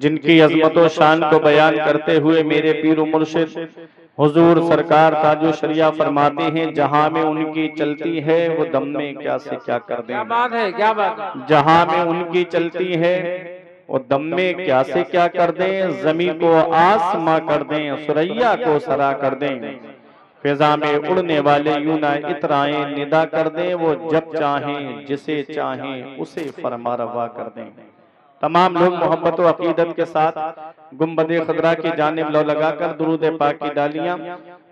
जिनकी अजमत व शान को बयान करते हुए मेरे पीर व मुर्शिद हुजूर सरकार ताजो शरिया फरमाते हैं, जहां में उनकी चलती है वो दम में क्या से क्या कर दें। क्या बात है, क्या बात है। जहां में उनकी चलती है वो दम में क्या से क्या कर दें। जमी को आसमां कर दें, सुरैया को सरा कर दें। फिजा में उड़ने वाले यूं ना इतराएं, निदा कर दें वो जब चाहें, जिसे चाहें उसे फरमा रवा कर दें। तमाम लोग मोहब्बत व अकीदत के साथ गुम्बद खदरा की जानिब लो लगाकर दुरूद पाक की डालियां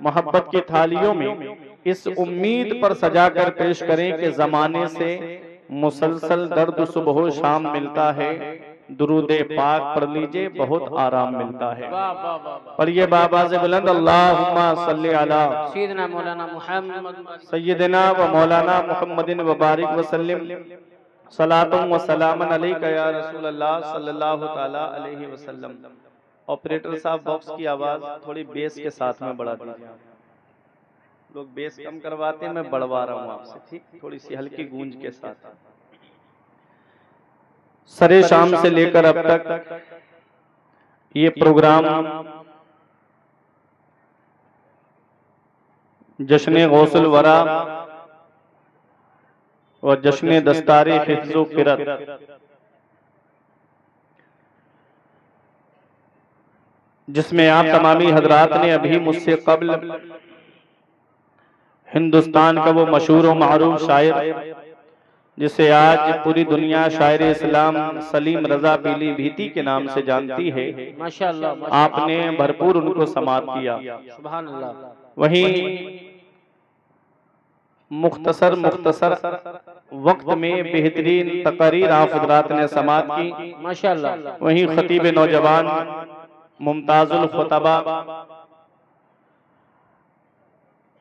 मोहब्बत की थालियों में इस उम्मीद पर सजाकर पेश करें कि जमाने से मुसलसल दर्द सुबह शाम मिलता है। दुरूद पाक पढ़ लीजिए, बहुत आराम मिलता है। पढ़िए बाबा से बुलंद अल्लाहुम्मा सल्ली अला सय्यदना मौलाना मुहम्मद सय्यदना व मौलाना मुहम्मदिन व बारिक वसल्लम सलातुम व सलामन अलैका या रसूल अल्लाह सल्लल्लाहु ताला अलैहि वसल्लम। ऑपरेटर साहब बॉक्स की आवाज थोड़ी बेस के साथ में बढ़ा दीजिए। लोग बेस कम करवाते हैं, मैं बढ़वा रहा हूँ आपसे, ठीक, थोड़ी सी हल्की गूंज के साथ। सरे शाम से लेकर अब तक ये प्रोग्राम जश्न गौसुल वरा और जश्न दस्तारे हिफ्ज़ो क़िरत, जिसमें आप तमामी हजरात ने अभी मुझसे कबल हिंदुस्तान का वो मशहूर व मारूफ शायर जिसे आज पूरी दुनिया शायर इस्लाम सलीम रजा पीलीभीती के नाम से जानती है, माशाअल्लाह, आपने भरपूर उनको समात किया। सुभान अल्लाह। वहीं मुख्तसर वक्त में बेहतरीन तकरीर आप हजरात ने समात की, माशाअल्लाह। वहीं खतीब नौजवान मुमताजुल खुतबा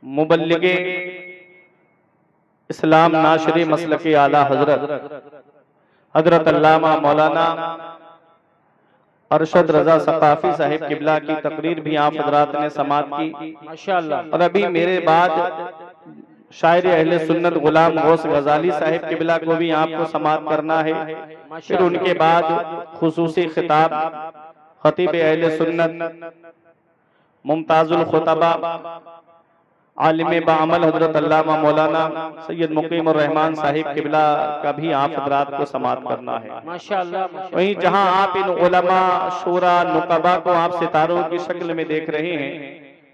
मुबल्लिगे इस्लाम नाशरी मसलके आला हजरत अल्लामा मौलाना अरशद रजा सकाफी साहिब किबला की तकरीर भी आप हजरात ने समात की, माशाअल्लाह। और अभी मेरे बाद शायर अहले सुन्नत गुलाम गौस गजाली साहिब किबला को भी आपको समात करना है। फिर उनके बाद खुसूसी खिताब खतीब अहले सुन्नत मुमताजुल खुतबा आलिम बाअमल हजरत अल्लामा मौलाना सैयद मुकीम रहमान साहिब किबला का भी आप हजरात को समात करना है। माशाअल्लाह। वहीं जहां आप इन उलमा शूरा नुकबा को आप सितारों की शक्ल में देख रहे हैं,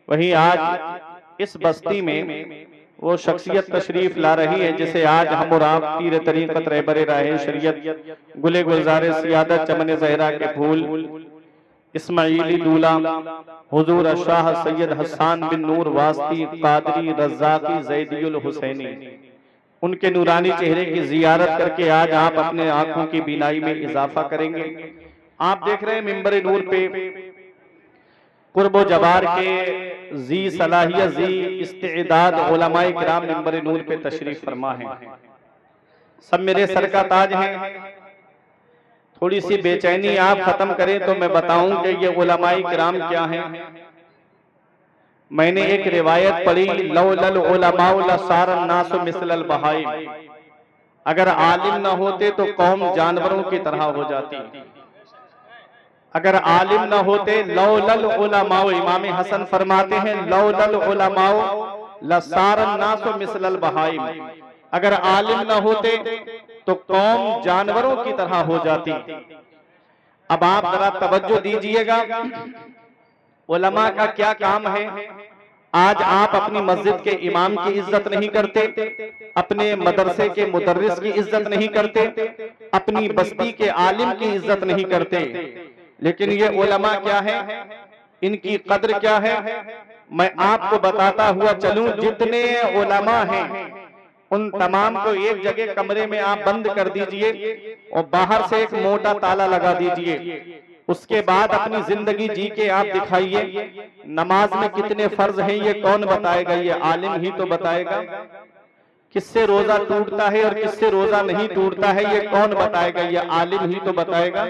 वहीं आज इस बस्ती में वो शख्सियत तशरीफ ला रही है जिसे आज हम और आप तीर तरीक़त रहबर राह शरीयत गुले गुलजार सियादत चमन जहरा के फूल इस्माइली दूल्हा हुजूर शाह सैयद हसन बिन नूर वास्ती कादरी रज़ाकी ज़ैदियुल हुसैनी, उनके नूरानी चेहरे की जियारत करके आज आप अपने आंखों की बीनाई में इजाफा करेंगे। आप देख रहे हैं मिंबर नूर पे कुर्बो जबार के जी सलाहियत जी इस्तेदाद उलमाए किराम मिंबर नूर पे तशरीफ फरमा है। सब मेरे सर का ताज है। थोड़ी सी बेचैनी आप खत्म करें तो मैं बताऊं कि ये उलमाए किराम क्या हैं। मैंने एक रिवायत पढ़ी, लौलल उलमाउ लसारन नासु मिसलल बहाइम, अगर आलिम न होते तो कौम जानवरों की तरह हो जाती। अगर आलिम न होते, लौलल उलमाउ, इमाम हसन फरमाते हैं लौलल उलमाउ लसारन नासु मिसलल बहाइम, अगर आलिम न होते तो कौम जानवरों की तरह हो जाती। अब आप जरा तवज्जो दीजिएगा, उलमा का क्या काम है। आज आप अपनी मस्जिद के इमाम की इज्जत नहीं करते, अपने मदरसे के मुदर्रिस की इज्जत नहीं करते, अपनी बस्ती के आलिम की इज्जत नहीं करते, लेकिन ये उलमा क्या है, इनकी कद्र क्या है, मैं आपको बताता हुआ चलूं। जितने उलमा हैं उन तमाम को एक जगह कमरे में आप बंद कर दीजिए और बाहर से एक मोटा ताला लगा दीजिए। उसके बाद अपनी जिंदगी जी के आप दिखाइए, नमाज में कितने फर्ज हैं ये कौन बताएगा, ये आलिम ही तो बताएगा। किससे रोजा टूटता है और किससे रोजा नहीं टूटता है ये कौन बताएगा, ये आलिम ही तो बताएगा।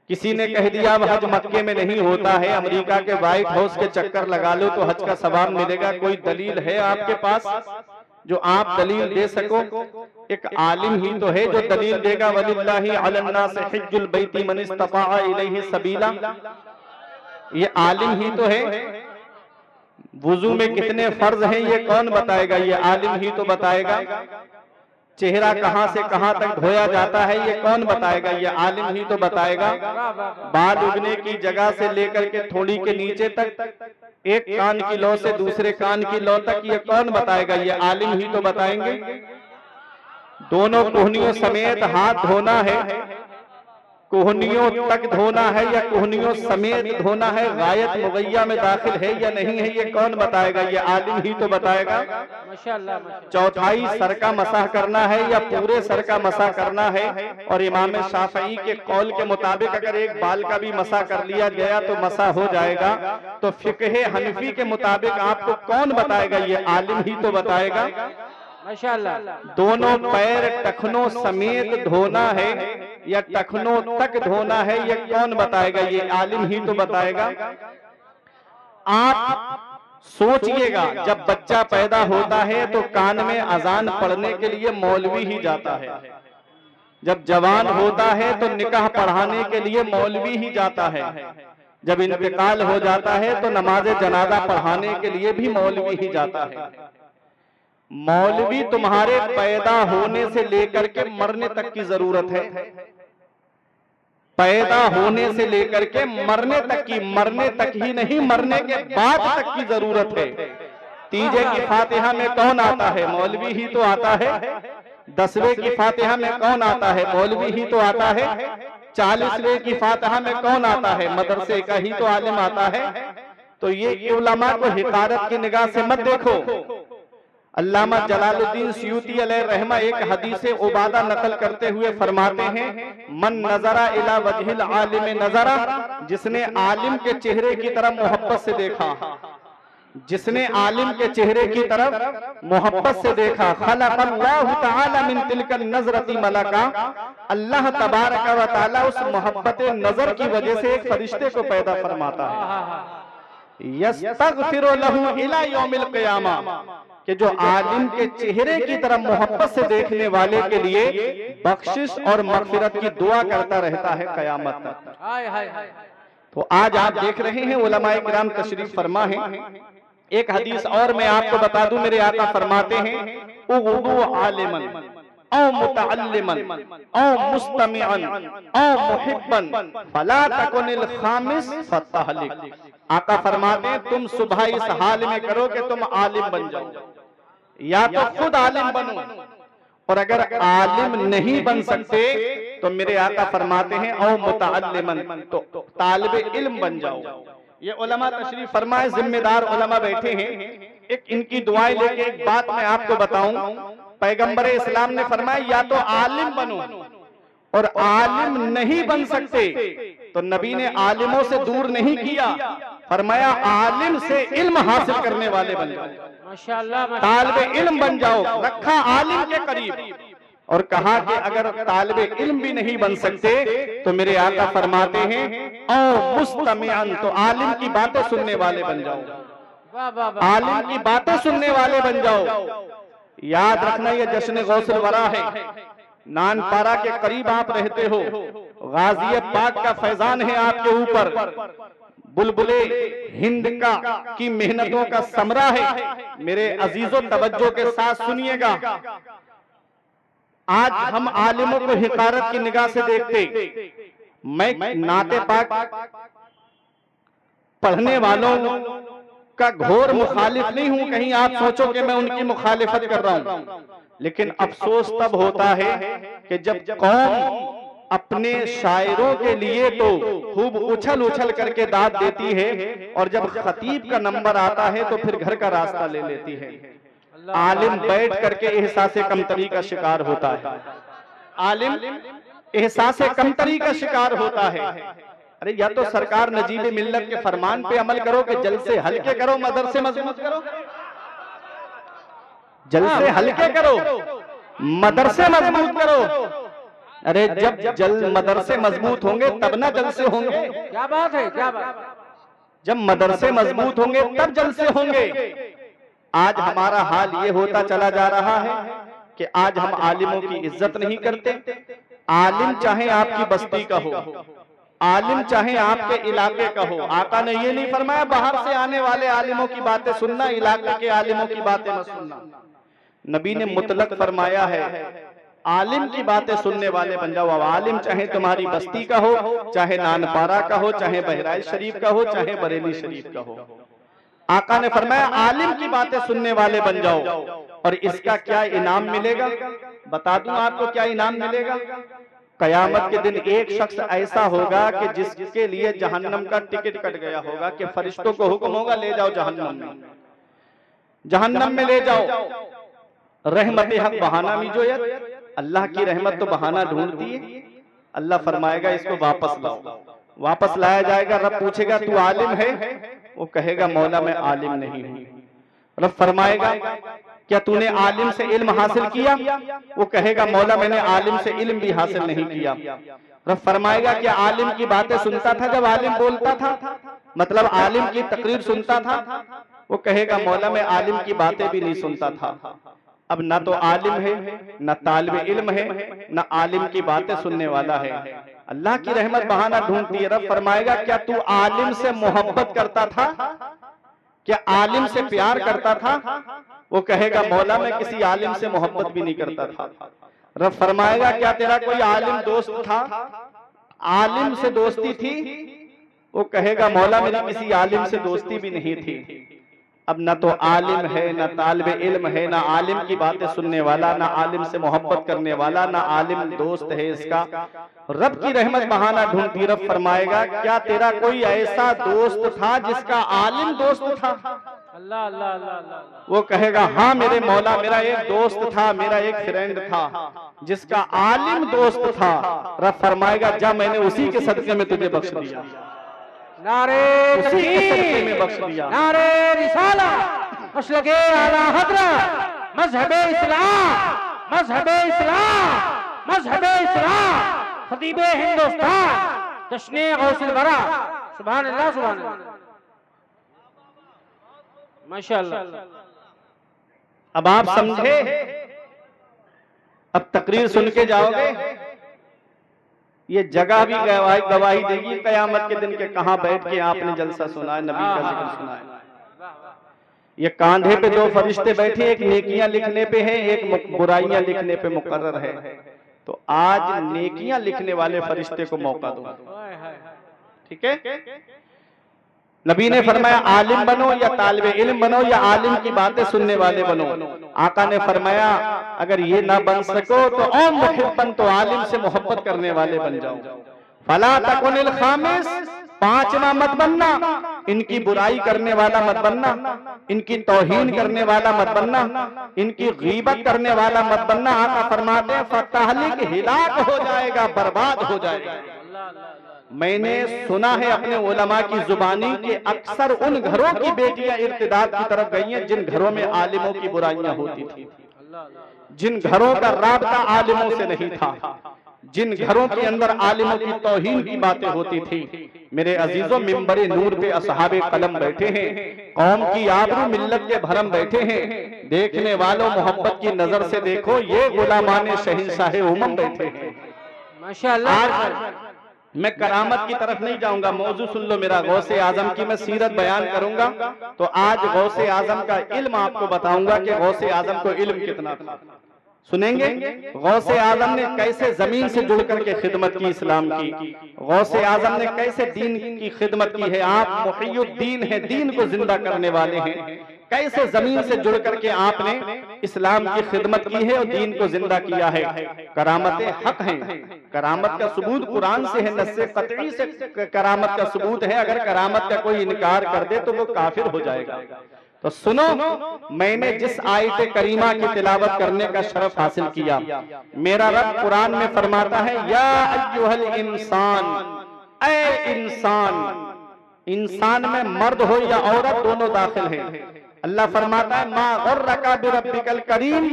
किसी ने कह दिया अब हज मक्के में नहीं होता है, अमेरिका के व्हाइट हाउस के चक्कर लगा लो तो हज का सवाब मिलेगा, कोई दलील है आपके पास जो आप दलील दे सको। एक आलिम ही तो है जो दलील देगा, वलिल्लाहि अलन्नास हिज्जुल बैती मन इस्तता इलैहि सबीला। ये आलिम ही तो है। वुजू में कितने फर्ज हैं ये कौन बताएगा? ये आलिम ही तो बताएगा। चेहरा कहां से कहां तक धोया जाता है ये कौन बताएगा? ये आलिम ही तो बताएगा। बाल उगने की जगह से लेकर के थोड़ी के नीचे तक, एक कान की लौ से दूसरे कान की लौ तक, ये कौन बताएगा? ये आलिम ही तो बताएंगे। दोनों कोहनियों समेत हाथ धोना है, कोहनियों तक धोना है या कोहनियों समेत धोना है, गायत मुगैया में दाखिल है या नहीं है, ये कौन बताएगा? ये आलिम ही तो बताएगा। माशाअल्लाह। चौथाई सर का मसाह करना है या पूरे सर का मसाह करना है? और इमाम शाफई के कौल के मुताबिक अगर एक बाल का भी मसाह कर लिया गया तो मसाह हो जाएगा। तो फिक्हे हनफी के मुताबिक आपको कौन बताएगा? ये आलिम ही तो बताएगा। माशाअल्लाह। दोनों पैर टखनों समेत धोना है या टखनों तक धोना है, ये कौन बताएगा? ये आलिम ही तो बताएगा। आप सोचिएगा, जब बच्चा पैदा होता है तो कान में अजान पढ़ने के लिए मौलवी ही जाता है। जब जवान होता है तो निकाह पढ़ाने के लिए मौलवी ही जाता है। जब इंतकाल हो जाता है तो नमाज जनाजा पढ़ाने के लिए भी मौलवी ही जाता है। मौलवी तुम्हारे पैदा होने से लेकर के मरने तक की जरूरत है। पैदा होने से लेकर के मरने तक की, मरने तक ही नहीं, मरने के बाद तक की जरूरत है। तीजे की फातिहा में कौन आता है? मौलवी ही तो आता है। 10वें की फातिहा में कौन आता है? मौलवी ही तो आता है। 40वें की फातिहा में कौन आता है? मदरसे का ही तो आलिम आता है। तो ये उलमा को हिकारत की निगाह से मत देखो। अल्लामा जलालुद्दीन सयूती अलैहि रहमा एक हदीस उबादा नकल करते हुए फरमाते हैं, मन नजरा इला वजहिल आलिम नजरा, जिसने आलिम के चेहरे की तरफ मोहब्बत से देखा, जिसने आलिम के चेहरे की तरफ मोहब्बत से देखा, खलक़ल्लाहु तआला मिन तिलकन नजरती मलका, अल्लाह तबारक व तआला उस मोहब्बत नजर की वजह से एक फरिश्ते को पैदा फरमाता है। यस्तगफिरु लहू इला यौमिल क़ियामा, कि जो आलिम के चेहरे की तरफ मोहब्बत से देखने वाले के लिए बख्शिश और मगफिरत की दुआ करता रहता है क़यामत तक। तो आज आप देख रहे हैं उलमाए किराम तशरीफ फरमा है। एक हदीस और मैं आपको बता दूं, मेरे आका फरमाते हैं, उगुदू आलिमन औ मुतअल्लिमन औ मुस्तमिअन औ मुहिब्बन फला तकुनिल खामिस फतहलिक। आका फरमाते हैं, तुम सुबह इस हाल में करो कि तुम आलिम बन जाओ, या तो खुद आलिम बनो, और अगर आलिम नहीं बन सकते तो मेरे आका फरमाते हैं औ मुतअल्लिमन, तो तालिबे इल्म बन जाओ। ये उलमा तशरीफ फरमाए, जिम्मेदार उलमा बैठे हैं। एक इनकी दुआएं लेके एक बात मैं आपको बताऊं, पैगंबर इस्लाम ने फरमाया या तो आलिम बनो, और आलिम नहीं बन सकते तो नबी ने आलिमों से दूर नहीं किया, फरमाया आलिम से इल्म हासिल करने वाले बन जाओ, माशाअल्लाह, तालिबे इल्म बन जाओ। रखा आलिम के करीब, और कहा कि अगर तालिबे इल्म भी नहीं बन सकते तो मेरे आका फरमाते हैं औ मुस्तमिअन, तो आलिम की बातें सुनने वाले बन जाओ, आलिम की बातें सुनने वाले बन जाओ। याद रखना, ये जश्न गौसल वरा है। नानपारा के करीब आप रहते हो, गाजिया पाक का फैजान है आपके ऊपर, बुलबुले हिंद का की मेहनतों का समरा है। मेरे अजीजों तवज्जो के साथ सुनिएगा, आज हम आलिमों को हिकारत की निगाह से देखते। मैं नाते पाक पढ़ने वालों का घोर मुखालिफ नहीं हूं, कहीं आप सोचो कि मैं उनकी मुखालिफत कर रहा हूं, लेकिन अफसोस तब होता है कि जब कौम अपने शायरों के लिए तो खूब उछल उछल करके दाद देती है, और जब खतीब का नंबर आता है तो फिर घर का रास्ता ले लेती है। आलिम बैठ करके एहसासे कमतरी का शिकार होता है, आलिम एहसासे कमतरी का शिकार होता है। अरे या तो सरकार नजीब मिल्लत के फरमान पे अमल करो कि जलसे हल्के करो, मदरसे मजबूत करो, जलसे हल्के करो, मदरसे मजबूत करो। अरे जब मदरसे मजबूत होंगे तब ना जलसे होंगे। क्या बात है, क्या बात। जब मदरसे मजबूत होंगे तब जलसे होंगे। आज हमारा हाल ये होता चला जा रहा है कि आज हम आलिमों की इज्जत नहीं करते। आलिम चाहे आपकी बस्ती का हो, आलिम चाहे आपके इलाके का हो। आका ने ये नहीं फरमाया बाहर से आने वाले आलिमों की बातें सुनना, इलाके के आलिमों की बातें मत सुनना। नबी ने मुतलक फरमाया है आलिम की बातें सुनने वाले बन जाओ। आलिम चाहे तुम्हारी बस्ती का हो, चाहे नानपारा का हो, चाहे बहराइच शरीफ का हो, चाहे बरेली शरीफ का हो। आका ने फरमाया आलिम की बातें सुनने वाले बन जाओ। और इसका क्या इनाम मिलेगा? बता दूं आपको क्या इनाम मिलेगा। कयामत के दिन एक शख्स ऐसा होगा कि जिसके लिए जहन्नम का टिकट कट गया होगा कि फरिश्तों को हुक्म होगा ले जाओ जहन्नम में, जहन्नम में ले जाओ। रहमत हक बहाना मिजोयत, अल्लाह की रहमत तो बहाना ढूंढती है। अल्लाह फरमाएगा इसको वापस लाओ। वापस लाया जाएगा। रब पूछेगा तू आलिम है? वो कहेगा मौला मैं आलिम नहीं हूं। रब फरमाएगा क्या तूने आलिम से इल्म हासिल किया? वो कहेगा मौला मैंने आलिम से इल्म भी हासिल नहीं किया। रब फरमाएगा क्या आलिम की बातें सुनता था जब आलिम बोलता था, मतलब आलिम की तकरीर सुनता था? वो कहेगा मौला मैं आलिम की बातें भी नहीं सुनता था। अब ना तो आलिम है, ना तालिब इल्म है, ना आलिम की बातें सुनने वाला है। अल्लाह की रहमत बहाना ढूंढती है। रब फरमाएगा क्या तू आलिम से मोहब्बत करता था? क्या आलिम से प्यार करता था? वो कहेगा मौला मैं किसी आलिम से मोहब्बत भी नहीं करता था। रब फरमाएगा क्या तेरा कोई आलिम दोस्त था? आलिम से दोस्ती थी? वो कहेगा मौला मेरी किसी आलिम से दोस्ती भी नहीं थी। अब न तो आलिम है, न तालिबे इल्म है, न आलिम की बातें सुनने वाला, न आलिम से मोहब्बत करने वाला, न आलिम दोस्त है इसका। रब की रहमत बहाना ढूंढती। रब फरमाएगा क्या तेरा कोई ऐसा दोस्त था जिसका आलिम दोस्त था? अल्लाह अल्लाह अल्लाह। वो कहेगा हाँ मेरे मौला मेरा एक दोस्त था, मेरा एक फ्रेंड था जिसका आलिम दोस्त था। रब फरमाएगा जा मैंने उसी के सदके में तुझे बख्श दिया, नारे उसी के सदके तकबीर, में बख्श दिया। नारे रिसाला, मसलके आला हज़रत, मज़हबे इस्लाम, मज़हबे इस्लाम, मज़हबे इस्लाम, खतीबे हिंदुस्तान, जश्ने गौसुल वरा। सुभान अल्लाह, सुभान अल्लाह, माशाअल्लाह। अब आप समझे? अब तकरीर सुन के जाओगे, ये जगह भी गवाही देगी कयामत के दिन के कहां बैठ के आपने जलसा सुना है, नबी का जिक्र सुना है। ये कांधे पे दो फरिश्ते बैठे, एक नेकियां लिखने पे है, एक बुराइयां लिखने पे मुकर्रर है। तो आज नेकियां लिखने वाले फरिश्ते को मौका दो, ठीक है। नबी ने फरमाया आलिम बनो या तालिबे इल्म बनो या आलिम की बातें सुनने वाले बनो। आका ने फरमाया अगर ये ना बन सको तो ओ मुहिब्बन, तो आलिम से मोहब्बत करने वाले बन जाओ। फला तकुनिल खामिस, पांचवा मत बनना, इनकी बुराई करने वाला मत बनना, इनकी तौहीन करने वाला मत बनना, इनकी गीबत करने वाला मत बनना। आका फरमाते हैं फतहलिक, हिलाक हो जाएगा, बर्बाद हो जाएगा। मैंने सुना है अपने उलमा की जुबानी कि अक्सर उन घरों की बेटियां इर्तिदाद की तरफ गई हैं जिन घरों में आलिमों की बुराइयां होती थी, जिन घरों का राबता आलिमों से नहीं था, जिन घरों के अंदर आलिमों की तौहीन की बातें होती थी। मेरे अजीजों, मिंबरे नूर पे असहाबे कलम बैठे हैं, कौम की आबरू मिल्लत के भरम बैठे हैं। देखने वालों मोहब्बत की नजर से देखो, ये गुलामाने शहंशाहे उमम बैठे हैं। माशाअल्लाह। मैं करामत की तरफ नहीं जाऊंगा, मौजू सुन लो मेरा। गौसे आजम की मैं सीरत बयान करूंगा तो आज गौसे आजम का इल्म आपको बताऊंगा कि गौसे आजम को इल्म कितना था। सुनेंगे गौसे आजम ने कैसे जमीन से जुड़ करके खिदमत की इस्लाम की, गौसे आजम ने कैसे दीन की खिदमत की है। आप मुहियुद्दीन हैं, दीन को जिंदा करने वाले हैं। कैसे जमीन से जुड़ करके आपने इस्लाम की खिदमत की है और दीन को जिंदा किया है। करामतें हक हैं, करामत का सबूत कुरान से है, नस्से कतई से करामत का सबूत है। अगर करामत का कोई इनकार कर दे तो वो काफिर हो जाएगा। तो सुनो, मैंने जिस आयत करीमा की तिलावत करने का शरफ हासिल किया, मेरा रब कुरान में फरमाता है या अय्युहल इंसान, ऐ इंसान। इंसान में मर्द हो या औरत दोनों दाखिल हैं। अल्लाह फरमाता है मा गर्रका बिरब्बिकल करीम,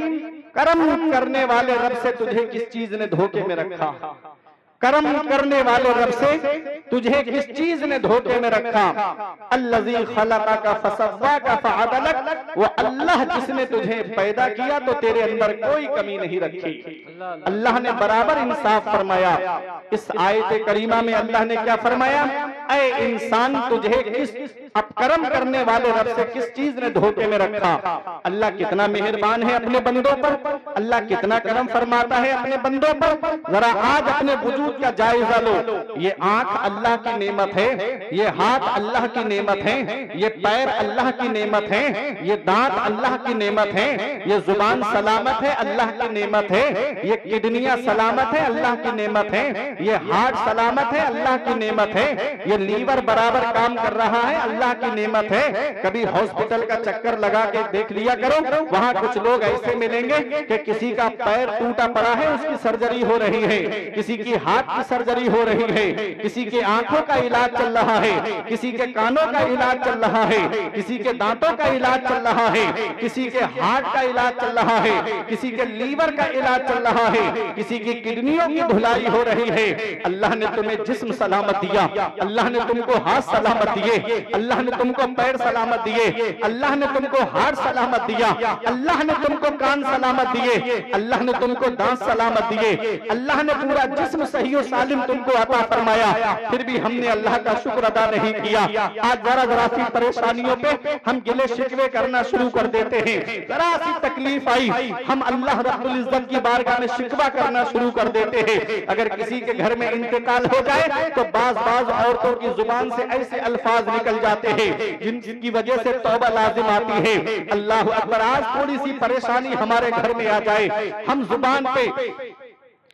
करम करने वाले रब से तुझे किस चीज ने धोखे में रखा। कर्म करने वाले रब से तुझे किस चीज ने धोखे में रखा? अल्लज़ी खलक़का फसव्वाका फअदलक, वो अल्लाह जिसने तुझे पैदा किया तो तेरे अंदर कोई कमी नहीं रखी। अल्लाह ने बराबर इंसाफ फरमाया। इस आयत करीमा में अल्लाह ने क्या फरमाया? ऐ इंसान, तुझे किस अब कर्म करने वाले रब से किस चीज ने धोखे में रखा? अल्लाह कितना मेहरबान है अपने बंदों पर, अल्लाह कितना करम फरमाता है अपने बंदों पर। जरा आज अपने वजूद का जायजा लो। ये आंख अल्लाह की नेमत है, ये हाथ अल्लाह की नेमत है, ये पैर अल्लाह की नेमत है, ये दांत अल्लाह की नेमत है, ये जुबान सलामत है अल्लाह की नेमत है, ये किडनियां सलामत है अल्लाह की नेमत है, ये हार्ट सलामत है अल्लाह की नेमत है, ये लीवर बराबर काम कर रहा है अल्लाह की नेमत है। कभी हॉस्पिटल का चक्कर लगा के देख लिया करो, वहां कुछ लोग ऐसे मिलेंगे कि किसी का पैर टूटा पड़ा है, उसकी सर्जरी हो रही है, किसी की हाथ की सर्जरी हो रही है, किसी के आंखों का इलाज चल रहा है, किसी के कानों का इलाज चल रहा है, किसी के दांतों का इलाज चल रहा है, किसी के हार्ट का इलाज चल रहा है, किसी के लीवर का इलाज चल रहा है, किसी की किडनियों की धुलाई हो रही है। अल्लाह ने तुम्हें जिस्म सलामत दिया, अल्लाह ने तुमको हाथ सलामत दिए, अल्लाह ने तुमको पैर सलामत दिए, अल्लाह ने तुमको हार्ट सलामत दिया, अल्लाह ने तुमको कान सलामत दिए, अल्लाह ने तुमको दांत सलामत दिए, अल्लाह ने पूरा जिस्म सही और सालिम तुमको अता फरमाया। फिर भी हमने अल्लाह का शुक्र अदा नहीं किया। आज जरा जरा सी परेशानियों पे हम गिले शिकवे करना शुरू कर देते हैं। जरा सी तकलीफ आई, हम अल्लाह रब्बुल इज्जत की बारगाह में शिकवा करना शुरू कर देते हैं। अगर किसी के घर में इंतकाल हो जाए तो बाज औरतों की जुबान से ऐसे अल्फाज निकल जाते हैं जिनकी वजह से तौबा लाजिम आती है। अल्लाह अकबर। आज थोड़ी सी परेशानी हमारे घर में आ जाए, हम जुबान पे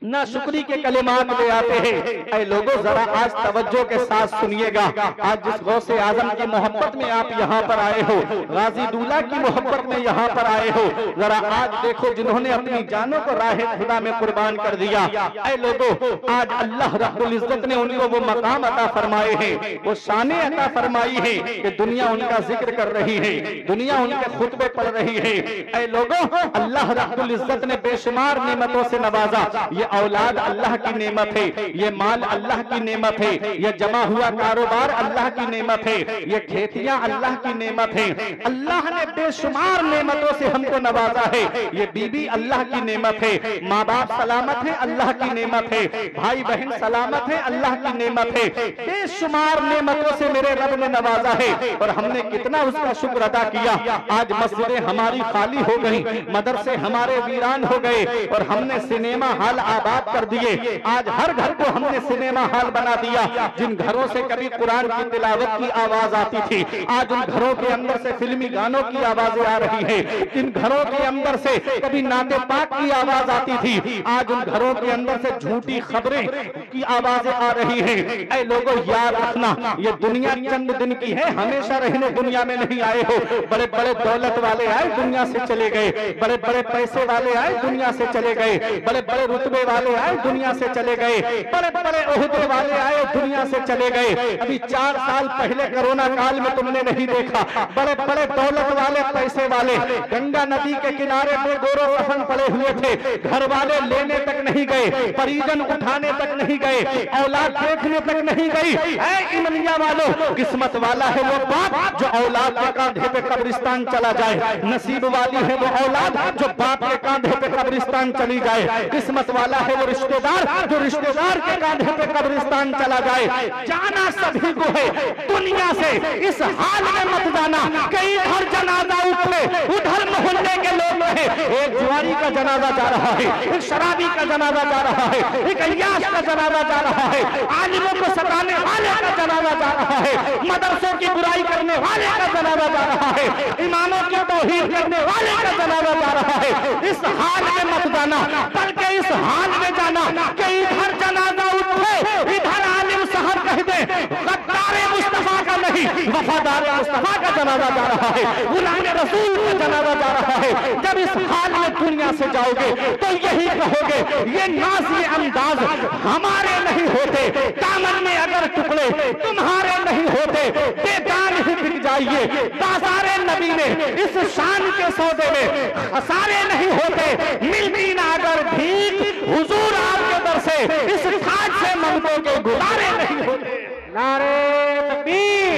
ना शुक्री के कलिमात ले आते हैं। ऐ लोगों, जरा आज तवज्जो के साथ सुनिएगा। आज जिस गौसे आजम की मोहब्बत में आप यहाँ पर आए हो, गाजी दूल्हा की मोहब्बत में यहाँ पर आए हो, जरा आज देखो जिन्होंने अपनी जानों को राहे खुदा में कुर्बान कर दिया। ऐ लोगों, आज अल्लाह रब्बुल इज्जत ने उनको वो मकाम अता फरमाए हैं, वो शाने अता फरमाई है कि दुनिया उनका जिक्र कर रही है, दुनिया उनके खुतबे पढ़ रही है। ऐ लोगों, अल्लाह रब्बुल इज्जत ने बेशुमार नेमतों से नवाजा। ये औलाद अल्लाह की नेमत है, ये माल अल्लाह की नेमत है, ये जमा हुआ कारोबार अल्लाह की नेमत है, ये खेतियां अल्लाह की नेमत है। अल्लाह ने बेशुमार नेमतों से हमको नवाजा है। ये बीबी अल्लाह की नेमत है, माँ बाप सलामत है अल्लाह की नेमत है, भाई बहन सलामत है अल्लाह की नेमत है। बेशुमार नेमतों से मेरे रब ने नवाजा है और हमने कितना उसका शुक्र अदा किया। आज मस्जिदें हमारी खाली हो गई, मदरसे हमारे वीरान हो गए और हमने सिनेमा हॉल आबाद कर दिए। आज हर घर को हमने सिनेमा हॉल बना दिया। जिन घरों से कभी कुरान की तिलावत की आवाज आती थी, आज उन घरों के अंदर से फिल्मी गानों की आवाजें आ रही है। जिन घरों के अंदर से कभी नाते पाक की आवाज आती थी, आज उन घरों के अंदर से झूठी खबरें की आवाजें आ रही है। ऐ लोगों, याद रखना, ये दुनिया चंद दिन की है, हमेशा रहने दुनिया में नहीं आए हो। बड़े बड़े दौलत वाले आए, दुनिया से चले गए, बड़े बड़े पैसे वाले आए, दुनिया से चले गए, बड़े बड़े रुतबे वाले आए, दुनिया से चले गए, बड़े बड़े ओहदे वाले आए, दुनिया से चले गए। अभी 4 साल पहले कोरोना काल में तुमने नहीं देखा, बड़े बड़े दौलत वाले पैसे वाले गंगा नदी के किनारे पे गोरो कफन पड़े हुए थे, घर वाले लेने तक नहीं गए, परिजन उठाने तक नहीं गए, औलाद देखने तक नहीं गई। ऐ इमनिया वालों, किस्मत वाला है वो बाप जो औलाद के कांधे पे कब्रिस्तान चला जाए, नसीब वाली है वो औलाद जो बाप के कांधे पे कब्रिस्तान चली जाए, किस्मत वाला है वो रिश्तेदार जो रिश्तेदार के कांधे पे कब्रिस्तान चला जाए। जाना सभी को है दुनिया से, इस हाल में मत जाना कहीं हर जनाजा उठे, उधर मोहल्ले के लोग रहे। एक जुआरी का जनाजा जा रहा है, एक शराबी का जनाजा जा रहा है, एक अय्याश का जनाजा जा रहा है, आलिमों को सताने वाले का जनाजा जा रहा है, मदरसों की बुराई करने वाले का जनाजा जा रहा है, इमामों की तौहीद करने वाले का जनाजा जा रहा है। इस हाल में मत जाना, बल्कि इस हाल में जाना कि इधर जनाजा उठे, इधर आलिम साहब कह दे गद्दारे मुस्तफा का नहीं, वफादार मुस्तफा का जनाजा जा रहा है, गुलाम रसूल का जनाजा जा रहा है। जब इस हाल में दुनिया से जाओगे तो यही कहोगे, ये नाज ये अंदाज हमारे नहीं होते, दामन में अगर टुकड़े तुम्हारे नहीं होते, बेदान ही बिक जाइए। बाजारे नबी ने इस शान के सौदे में खसारे नहीं होते, मिलती ना अगर भीख हुजूर आपके दर से इस खाट से ममतों के गुजारे नहीं होते। नारे तकबीर,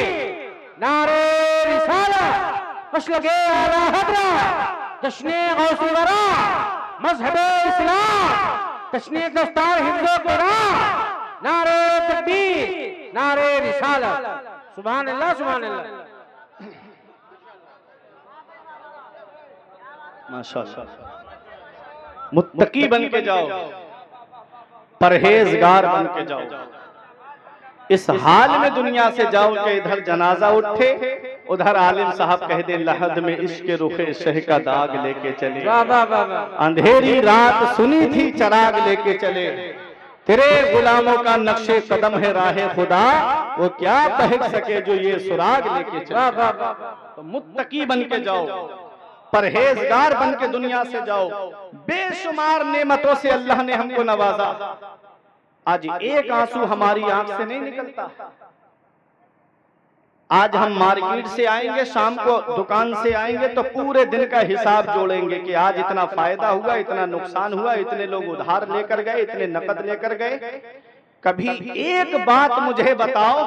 नारे रिसालत, मसलके आला हज़रत, जश्ने गौसे वरा, मजहबे इस्लाम, तशनीक दस्तार हिफ्ज़ो कुरान, नारे तकबीर, नारे रिसालत। सुभान अल्लाह, सुभान अल्लाह। माशाअल्लाह। मुत्तकी बन के जाओ, परहेजगार बन के जाओ। इस हाल में दुनिया से जाओ कि इधर जनाजा उठे, उधर आलिम साहब कह दे लहद में इश्क रुखे शह का दाग लेके चले। वाह वाह वाह वाह। अंधेरी रात सुनी थी चराग लेके चले, तेरे गुलामों का नक्शे कदम है राहे खुदा, वो क्या पहन सके जो ये सुराग लेके चले। वाह वाह वाह। तो मुत्तकी बन के जाओ, परहेजगार बन के दुनिया से जाओ। बेशुमार नेमतों से अल्लाह ने हमको नवाजा, आज एक आंसू हमारी आंख से नहीं निकलता। आज हम मार्केट से आएंगे, शाम को दुकान से आएंगे तो पूरे दिन का हिसाब जोड़ेंगे कि आज इतना फायदा हुआ, इतना नुकसान हुआ, इतने लोग उधार लेकर गए, इतने नकद लेकर गए। कभी एक बात मुझे बताओ,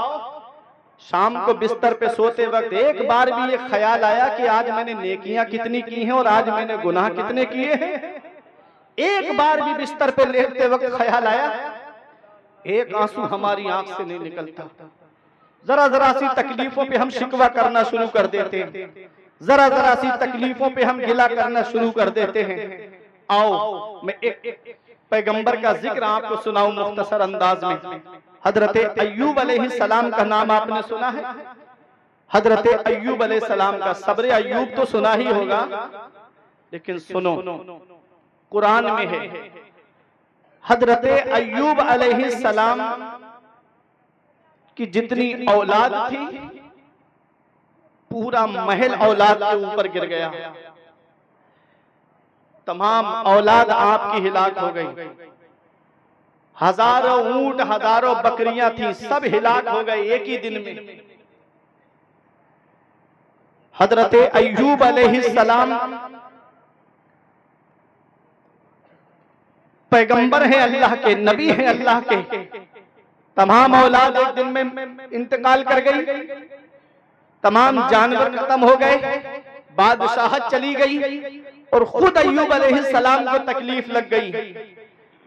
शाम को बिस्तर पे सोते वक्त एक बार भी ये ख्याल आया कि आज मैंने नेकियां कितनी की हैं और आज मैंने गुनाह कितने किए हैं? एक बार भी बिस्तर पे लेटते वक्त ख्याल आया? एक आंसू हमारी आंख से नहीं निकलता। जरा जरा सी तकलीफों पे हम शिकवा करना शुरू कर देते हैं, जरा जरा सी तकलीफों पे हम गिला करना शुरू कर देते हैं। आओ मैं एक पैगंबर का जिक्र आपको सुनाऊं मुख्तसर अंदाज में। हजरत अय्यूब अलैहिस्सलाम का नाम आपने सुना है? हजरत अय्यूब अलैहिस्सलाम का सब्र अय्यूब तो सुना ही होगा, लेकिन सुनो कुरान में है हजरत अय्यूब अलैहिस्सलाम की जितनी औलाद थी पूरा महल औलाद के ऊपर गिर गया। तमाम औलाद आपकी हिलाक हो गई। हजारों ऊंट, हजारों बकरियां थी, सब हिलाक हो गए एक ही दिन में। हजरत अय्यूब अलैहिस्सलाम पैगंबर हैं अल्लाह के, नबी हैं अल्लाह के। तमाम औलाद एक दिन में इंतकाल कर गई, तमाम जानवर खत्म हो गए, बादशाहत चली गई और खुद अय्यूब अलैहिस्सलाम को तकलीफ लग गई।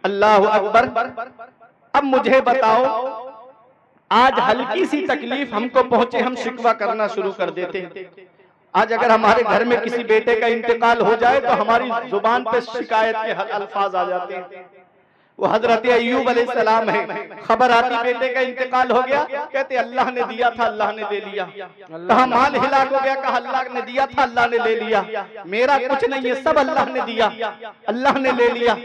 अल्लाह अकबर। अब मुझे बताओ, आज हल्की सी तकलीफ हमको पहुंचे, हम शिकवा करना शुरू कर देते हैं। आज अगर हमारे घर में किसी बेटे का इंतकाल हो जाए तो हमारी जुबान पे शिकायत के अल्फाज आ जाते हैं। वो हजरत अय्यूब अलैहिस्सलाम है, खबर आती बेटे का इंतकाल हो गया, कहते अल्लाह ने दिया था अल्लाह ने ले लिया। कहा माल हिलाक हो गया, कहा अल्लाह ने दिया था अल्लाह ने ले लिया। मेरा कुछ नहीं है, सब अल्लाह ने दिया, अल्लाह ने ले लिया।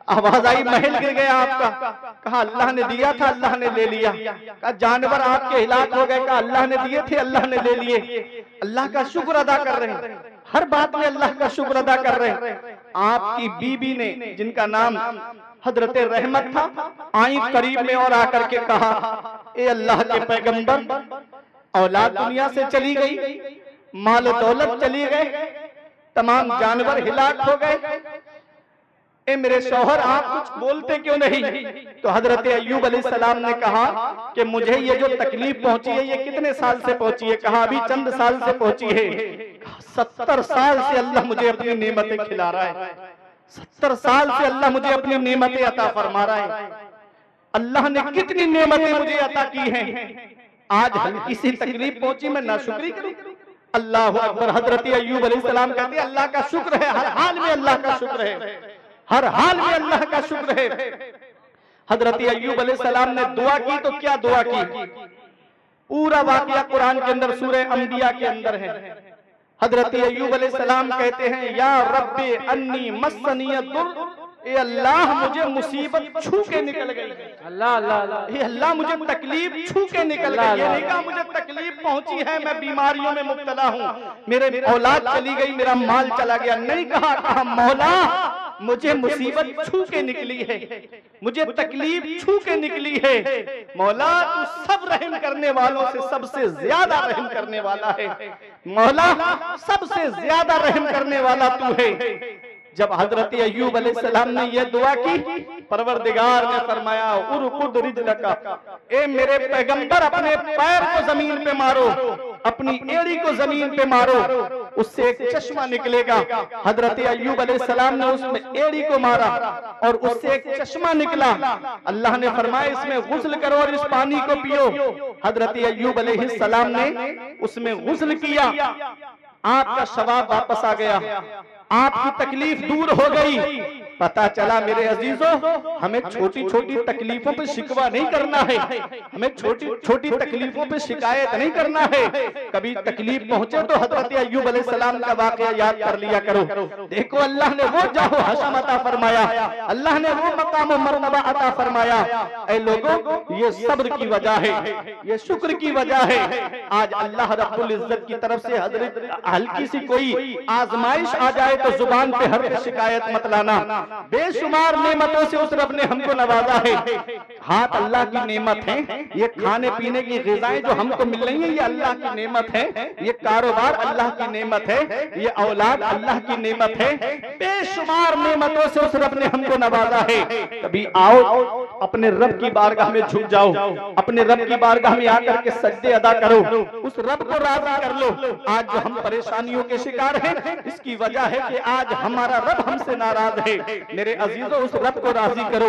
आवाज आई महल गिर गया आपका, कहा अल्लाह ने दिया था अल्लाह ने ले लिया। कहा जानवर आपके हिलाक हो गए, कहा अल्लाह ने दिए थे अल्लाह ने ले लिए। अल्लाह का शुक्र अदा कर रहे हैं, हर बात में अल्लाह का शुक्र अदा कर रहे हैं। आपकी बीबी ने, जिनका नाम हजरत रहमत था, आई करीब में और आकर के कहा, ए अल्लाह के पैगंबर, औलाद दुनिया से चली गई, माल दौलत चली गए, तमाम जानवर हिलाक हो गए, ए मेरे शौहर आप कुछ बोलते क्यों नहीं? तो हजरत अय्यूब अलैहिस्सलाम ने कहा कि मुझे ये जो तकलीफ पहुंची है ये कितने साल से पहुंची है? कहा अभी चंद साल से पहुंची है। 70 साल से अल्लाह मुझे अपनी नेमतें खिला रहा है, 70 साल से अल्लाह मुझे अपनी नेमतें अता फरमा रहा है। अल्लाह ने कितनी नेमतें मुझे अता की हैं, आज हल्की सी तकलीफ पहुंची मैं नाशुक्री करूं? अल्लाह अकबर। हजरत अय्यूब अलैहिस्सलाम कहते हैं अल्लाह का शुक्र है, हर हाल में अल्लाह का शुक्र है, हर हाल में अल्लाह का शुक्र है। हजरत अय्यूब अलैहिस्सलाम ने दुआ की तो क्या दुआ की? पूरा वाकया कुरान के अंदर सूरह अंबिया के अंदर है। हजरत अय्यूब अलैहिस्सलाम कहते हैं या रब्बे अन्नी मस्सनियद्दुर, ए अल्लाह मुझे मुसीबत छू के निकल गई, अल्लाह अल्लाह, ए अल्लाह मुझे तकलीफ छू के निकल गई। ये नहीं कहा मुझे तकलीफ पहुंची है, मैं बीमारियों में मुब्तला हूँ, मेरे औलाद चली गई, मेरा माल चला गया, नहीं कहा, कहा मौला मुझे मुसीबत छू के निकली है, मुझे तकलीफ छू के निकली है। मौला तू सब रहम करने वालों से सबसे ज्यादा रहम करने वाला है, मौला सबसे ज्यादा रहम करने वाला तू है। जब हजरत अय्यूब अलैहिस्सलाम ने यह दुआ की, परवरदिगार ने फरमाया उरकुद रिजलका, ए मेरे पैगंबर अपने पैर को जमीन पे मारो, अपनी एड़ी को जमीन पे मारो, उससे एक चश्मा निकलेगा। हजरत अय्यूब अलैहिस्सलाम ने उसमें एड़ी को मारा और उससे एक चश्मा निकला। अल्लाह ने फरमाया इसमें गुस्ल करो और इस पानी को पियो। हजरत अय्यूब अलैहिस्सलाम ने उसमें गुस्ल किया, आपका सवाब वापस आ गया, आपकी तकलीफ दूर हो गई। पता चला मेरे अजीजों, हमें छोटी छोटी तकलीफों पे शिकवा नहीं करना है, हमें छोटी छोटी तकलीफों पे शिकायत नहीं करना है। कभी तकलीफ पहुंचे तो हजरत अय्यूब अलैहिस्सलाम का वाकया याद कर लिया करो। देखो अल्लाह ने वो जाहो हशम अता फरमाया, अल्लाह ने वो मकाम मर्तबा अता फरमाया। ऐ लोगों, ये सब्र की वजह है, ये शुक्र की वजह है। आज अल्लाह रब्बुल इज्जत की तरफ से हजरत हल्की सी कोई आजमाइश आ जाए तो जुबान पे हर शिकायत मत लाना। बेशुमार नेमतों से उस रब ने हमको नवाजा है। हाथ अल्लाह की नेमत है, ये खाने पीने की ग़िज़ाएं जो हमको मिल रही है ये अल्लाह की नेमत है, ये कारोबार अल्लाह की नेमत है, ये औलाद अल्लाह की नेमत है। बेशुमार नेमतों से उस रब ने हमको नवाजा है। कभी आओ अपने रब की बारगाह में झुक जाओ, अपने रब की बारगाह में आकर के सजदे अदा करो, उस रब को राज़ी कर लो। आज जो हम परेशानियों के शिकार हैं, इसकी वजह है कि आज हमारा रब हमसे नाराज है। मेरे अजीजों, उस रब को राजी करो,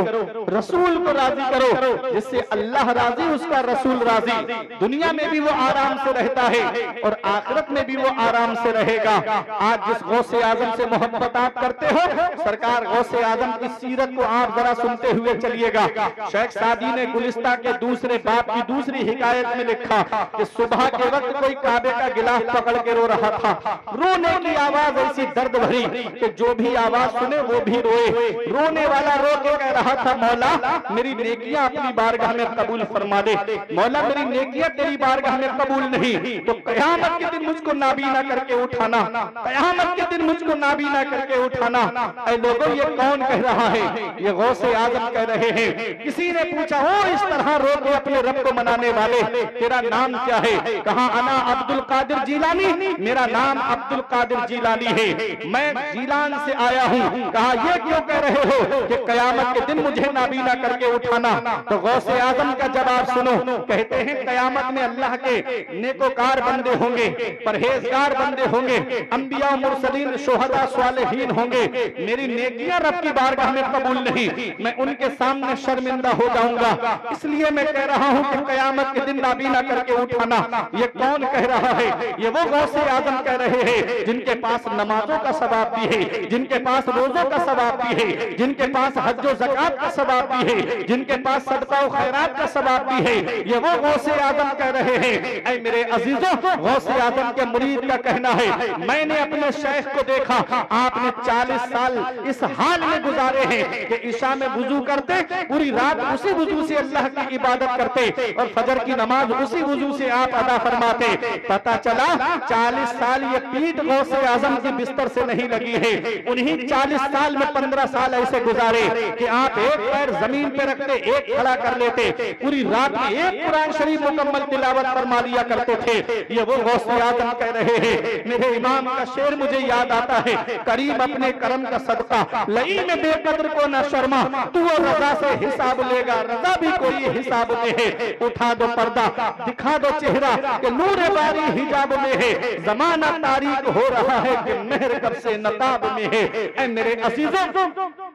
रसूल को राजी करो, जिससे अल्लाह राजी उसका रसूल राजी। दुनिया में भी वो आराम से रहता है और आखिरत में भी वो आराम से रहेगा। आज जिस गौसे आजम से मोहब्बत आप करते हो, सरकार गौसे आजम की सीरत को आप जरा सुनते हुए चलिएगा। शेख सादी ने गुलिस्ता के दूसरे बाप की दूसरी हिकायत में लिखा कि सुबह के वक्त कोई काबे का गिलाफ पकड़ के रो रहा था। रोने की आवाज ऐसी दर्द भरी कि जो भी आवाज सुने वो भी रोए। रोने वाला रो के कह रहा था, मौला मेरी नेकियां अपनी बारगाह में कबूल फरमा दे, मौला मेरी नेकियां तेरी बारगाह में कबूल नहीं तो कयामत के दिन मुझको नाबीना करके उठाना, कयामत के दिन मुझको नाबीना करके उठाना। ऐ लोगों, ये कौन कह रहा है? ये गौसे आजम कह रहे हैं। किसी ने पूछा, हो इस तरह रो के अपने रब को मनाने वाले, तेरा नाम क्या है? कहा, अना अब्दुल कादिर जीलानी, मेरा नाम अब्दुल कादिर जीलानी है, मैं जीलान से आया हूँ। कहा, ये क्यों कह रहे हो कि कयामत के दिन मुझे नाबीना करके उठाना? तो गौसे आजम का जवाब सुनो। कहते हैं कयामत में अल्लाह के नेकोकार बंदे होंगे, परहेजगार बंदे होंगे, अंबिया मुरसलीन शुहदा स्वालिहीन होंगे। मेरी नेकियां रब की बारगाह में कबूल नहीं, मैं उनके सामने शर्मिंदा हो जाऊंगा। इसलिए मैं कह रहा हूं कि कयामत के दिन नाबीना करके उठाना। ये कौन कह रहा है? ये वो गौसे आजम कह रहे हैं जिनके पास नमाजों का सवाब भी है, जिनके पास रोजों का सवाब भी है, जिनके पास हज व ज़कात का सवाब भी है, जिनके पास सदका व खैरात का सवाब भी है। ये वो गौसे आजम कह रहे हैं। ऐ मेरे अजीजों, गौसे आजम के मुरीद का कहना है, मैंने अपने शेख को देखा, आपने 40 साल इस हाल में गुजारे हैं कि ईशा में वुजू करते, पूरी रात उसी वुजू से अल्लाह की इबादत करते और फजर की नमाज उसी वुजू से आप अदा फरमाते। पता चला 40 साल ये पीठ गौसे आजम के बिस्तर से नहीं लगी है। उन्हीं 40 साल में 15 साल ऐसे गुजारे कि आप एक पैर जमीन पे रखते, एक खड़ा कर लेते, पूरी रात में एक कुरान शरीफ मुकम्मल तिलावत फरमा लिया करते थे। ये वो गौसे आजम कह रहे हैं। मेरे इमाम का शेर मुझे याद आता है, करीम अपने करम का सदका लई में बेकदर को न शर्मा, तू वो रजा से हिसाब लेगा, रजा भी कोई हिसाब में है। उठा दो पर्दा, दिखा दो चेहरा कि नूर बारी हिजाब में है, जमाना तारीख हो रहा है कि मेहर कब से नताब में है। ऐ मेरे अजीजों,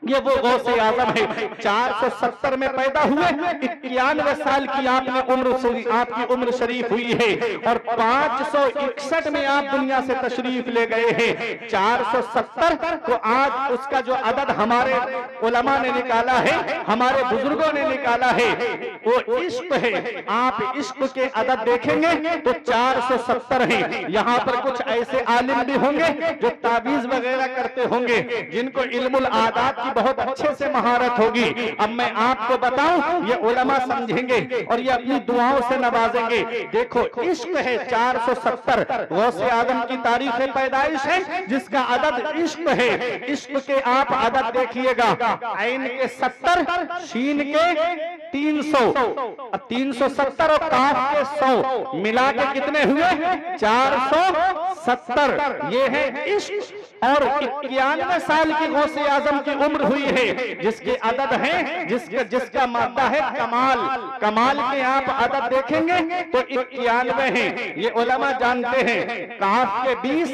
ये वो गौसे आजम है। 470 में पैदा हुए, 91 साल की आपकी उम्र शरीफ हुई है और 561 में आप दुनिया से तशरीफ ले गए हैं। 470 तो आज उसका जो अदद हमारे उलमा ने निकाला है, हमारे बुजुर्गों ने निकाला है, वो इश्क है। आप इश्क के अदद देखेंगे तो 470 है। यहाँ पर कुछ ऐसे आलिम भी होंगे जो तावीज वगैरह करते होंगे, जिनको इल्मुल आदात की बहुत अच्छे से महारत होगी। अब मैं आपको बताऊं, ये उलमा समझेंगे और ये अपनी दुआओं से नवाजेंगे। देखो, इश्क है 470, गौसे आजम की तारीख पैदाइश है जिसका अदद इश्क है। इश्क के आप अदद देखिएगा, ऐन के 70, शीन के 300, 370 और काफ के 100 मिला के कितने हुए? 470। ये है इश्क। और 91 साल की गौसे आजम की उम्र हुई है, जिसके अदद है, जिसका मादा है कमाल। कमाल के आप अदद देखेंगे तो 91 है। ये उलमा जानते हैं। काफ के 20,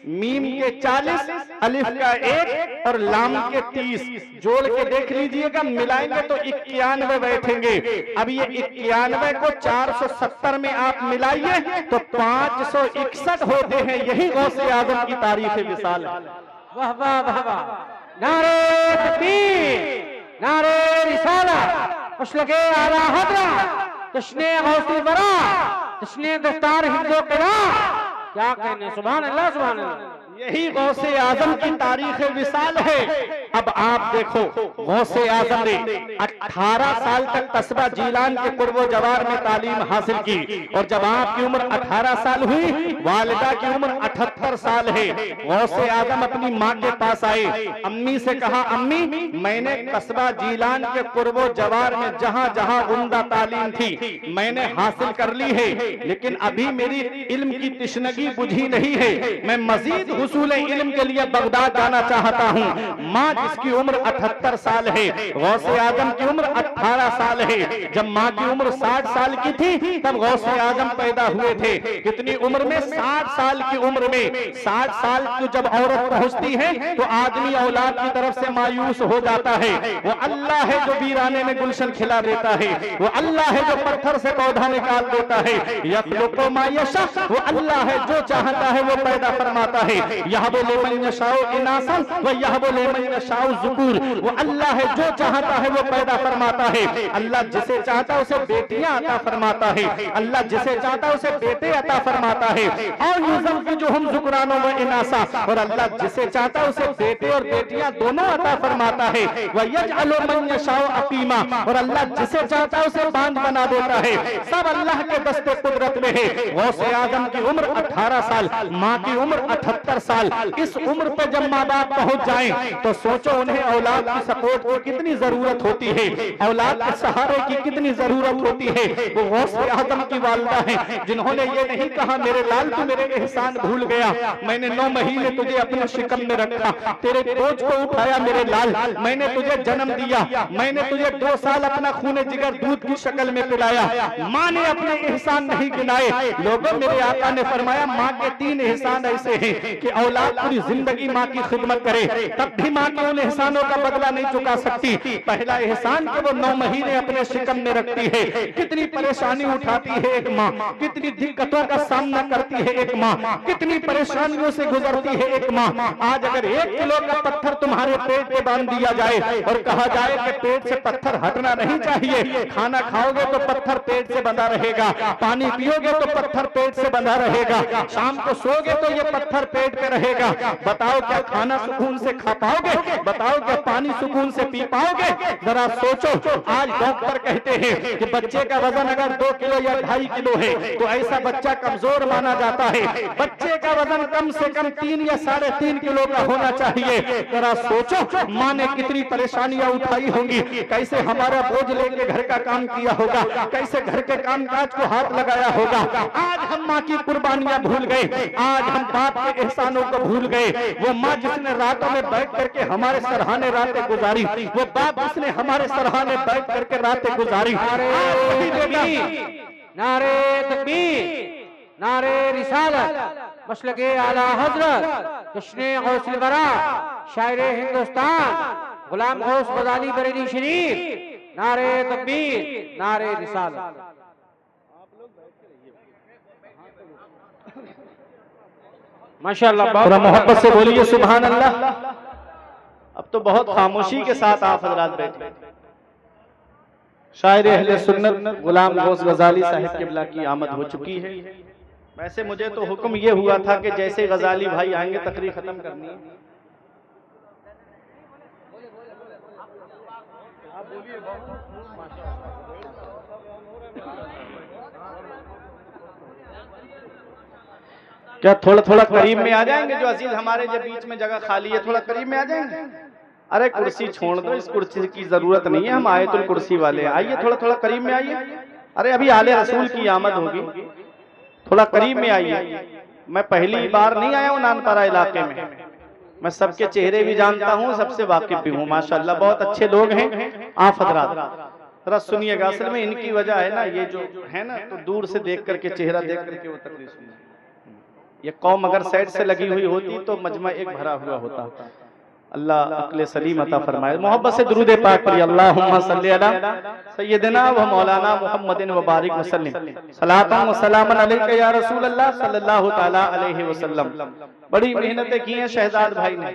मीम के 40, अलिफ का 1 और लाम के 30 जोड़ के देख लीजिएगा, मिलाएंगे तो 91 बैठेंगे। अब ये 91 को 470 में आप मिलाइए तो 561 होते हैं। यही गौसे आजम की तारीफ विसाल है। वाह वाह वाह वाह, नारे तकबीर, नारे रिसालत, मसलके आला हज़रत, जश्ने गौसे वरा, जश्ने दस्तार हिंदो क़िरा। क्या कहने, सुभान अल्लाह सुभान अल्लाह। यही गौसे आजम की तारीख विसाल है। अब आप देखो, गौसे आजम ने 18 साल तक कस्बा जीलान के कुर्बो जवार में तालीम हासिल की, और जब आपकी उम्र 18 साल हुई, वालिदा की उम्र 78 साल है। गौसे आजम अपनी माँ के पास आए, अम्मी से कहा, अम्मी मैंने कस्बा जीलान के कुर्बो जवार में जहाँ जहाँ उम्दा तालीम थी मैंने हासिल कर ली है, लेकिन अभी मेरी इल्म की तिश्नगी बुझी नहीं है। मैं मजीद हुसूल इल्म के लिए बगदाद जाना चाहता हूँ। माँ जिसकी उम्र 78 साल है, गौसे आजम की उम्र 18 साल है। जब माँ की उम्र 60 साल की थी तब गौसे आजम पैदा हुए थे। कितनी उम्र में? 60 साल की उम्र में। 60 साल की जब औरत पहुंचती है तो आदमी औलाद की तरफ से मायूस हो जाता है। वो अल्लाह है जो वीराने में गुलशन खिला देता है, वो अल्लाह है जो पत्थर से पौधा निकाल देता है। यखलुकु मा यशा, वो अल्लाह है जो चाहता है वो पैदा फरमाता है। यहबु लिमन यशाउ इनासन व यहबु लिमन यशाउ ज़ुकुर, वो अल्लाह है जो चाहता है वो पैदा फरमाता है। अल्लाह जिसे चाहता है उसे बेटियां अता फरमाता है, अल्लाह जिसे चाहता है उसे बेटे अता फरमाता है। और युज़व्विजुहुम ज़ुकरानो व इनासा, और अल्लाह जिसे चाहता है उसे बेटे और बेटियां दोनों अता फरमाता है। व यजअलु मन यशाउ अकीमा, और अल्लाह जिसे चाहता है उसे बांझ बना देता है। सब अल्लाह के दस्ते कुदरत में है। गौसे आजम की उम्र 18 साल, माँ की उम्र 78 साल। इस उम्र पे जब माँ बाप पहुंच जाएं तो सोचो उन्हें औलाद की सपोर्ट की कितनी जरूरत होती है, औलाद के सहारे की कितनी जरूरत होती है। वो गौसे आजम की वालिदा है जिन्होंने ये नहीं कहा मेरे लाल तू मेरे एहसान भूल गया, मैंने 9 महीने तुझे अपने शिकम में रखा, तेरे बोझ को उठाया मेरे लाल, मैंने तुझे जन्म दिया, मैंने तुझे 2 साल अपना खून जिगर दूध की शक्ल में पिलाया। माँ ने अपने एहसान नहीं गिनाए। लोगों, मेरे आका ने फरमाया माँ के 3 एहसान ऐसे हैं कि औलाद पूरी जिंदगी माँ की खिदमत करे तब भी माँ के उन एहसानों का बदला नहीं चुका सकती। पहला एहसान कि वो 9 महीने अपने शिकम में रखती है। कितनी परेशानी उठाती है एक माँ, कितनी दिक्कतों का सामना करती है एक माँ, कितनी परेशानियों से गुजरती है एक माँ। आज अगर 1 किलो का पत्थर तुम्हारे पेट पे बांध दिया जाए और कहा जाए कि पेट से पत्थर हटना नहीं चाहिए, खाना खाओगे तो पत्थर पेट से बंधा रहेगा, पानी पियोगे तो पत्थर पेट से बंधा रहेगा, शाम को सोओगे तो ये पत्थर पेट पे रहेगा। बताओ क्या खाना सुकून से खा पाओगे? बताओ क्या पानी सुकून से पी पाओगे? जरा सोचो। आज डॉक्टर कहते हैं कि बच्चे का वजन अगर 2 किलो या 2.5 किलो है तो ऐसा बच्चा कमजोर माना जाता है। बच्चे का वजन कम से कम 3 या 3.5 किलो का होना चाहिए। जरा सोचो माँ ने कितनी परेशानियां उठाई होंगी, कैसे हमारा बोझ लेके घर का काम किया होगा, कैसे घर के काम काज को हाथ लगाया होगा। आज हम माँ की कुर्बानियां भूल गए, आज हम बाप के एहसानों को भूल गए। वो माँ जिसने रातों में बैठ करके हमारे सरहाने रातें गुजारी, वो बाप जिसने हमारे सरहाने बैठ करके रातें गुजारी। नारे तकबीर, नारे रिसालत, मसलके आला हज़रत, जश्ने गौसे वरा, शायरे हिंदुस्तान गुलाम गौस गजाली बरेली शरीफ। नारे तकबीर, नारे रिसालत। माशाअल्लाह, थोड़ा मोहब्बत से बोलिए सुभान अल्लाह। अब तो बहुत खामोशी के साथ आप हजरात बैठे। शायर अहले सुन्नत गुलाम गौस गजाली साहिब क़िबला की आमद हो चुकी है। वैसे मुझे तो हुक्म ये हुआ था कि जैसे गजाली भाई आएंगे तकरीर खत्म करनी है। क्या थोड़ा थोड़ा करीब में आ जाएंगे? जो अजीज हमारे जो बीच में जगह खाली है थोड़ा करीब में आ जाएंगे। अरे कुर्सी छोड़ दो, इस कुर्सी की जरूरत नहीं है, हम आयतुल कुर्सी वाले हैं। आइए थोड़ा थोड़ा करीब में आइए। अरे अभी आले रसूल की आमद होगी, थोड़ा करीब में आइए। मैं पहली बार नहीं आया हूँ नानपारा इलाके में, मैं सबके चेहरे भी जानता हूँ, सबसे वाकिफ भी हूँ माशाल्लाह, बहुत अच्छे लोग हैं आप हजरात। जरा सुनिएगा, असल में इनकी वजह है ना, ये जो है ना, तो दूर से देख करके चेहरा देख करके वो तकलीफ सुनिए। ये कौम अगर साइड से लगी हुई होती तो मजमा एक भरा हुआ होता। अल्लाह अक्ल सलीम अता फरमाए। मोहब्बत से दुरूद पाक पढ़िए, अल्लाहुम्मा सल्ली अला सय्यदिना व मौलाना मुहम्मदिन व बारिक वसल्लम सलातन व सलामन अलैका या रसूल अल्लाह सल्लल्लाहु तआला अलैहि वसल्लम। बड़ी मेहनतें की हैं शहजाद भाई ने,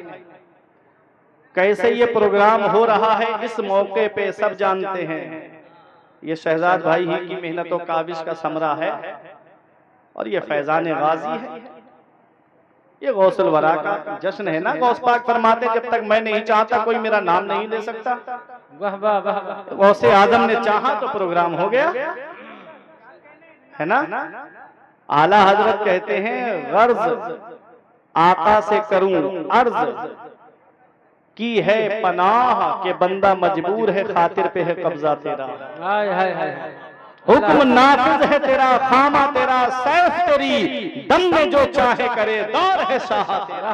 कैसे ये प्रोग्राम हो रहा है इस मौके पे सब जानते हैं। ये शहजाद भाई ही की मेहनतों काबिश का समरा है और ये फैजान गाजी है, ये गौसुल वरा का जश्न है ना। गौस पाक फरमाते जब तक मैं नहीं चाहता कोई मेरा नाम नहीं ले सकता। वाह वाह वाह। गौसे आजम ने चाहा तो प्रोग्राम हो गया, है ना। आला हजरत कहते हैं गर्ज आका से करूं अर्ज की है पनाह के बंदा मजबूर है खातिर पे है कब्जा तेरा। हाय हाय हाय। हुक्म नाफिज है तेरा, खामा तेरा, सैफ तेरी, दम में जो चाहे करे, दौर है शाह तेरा।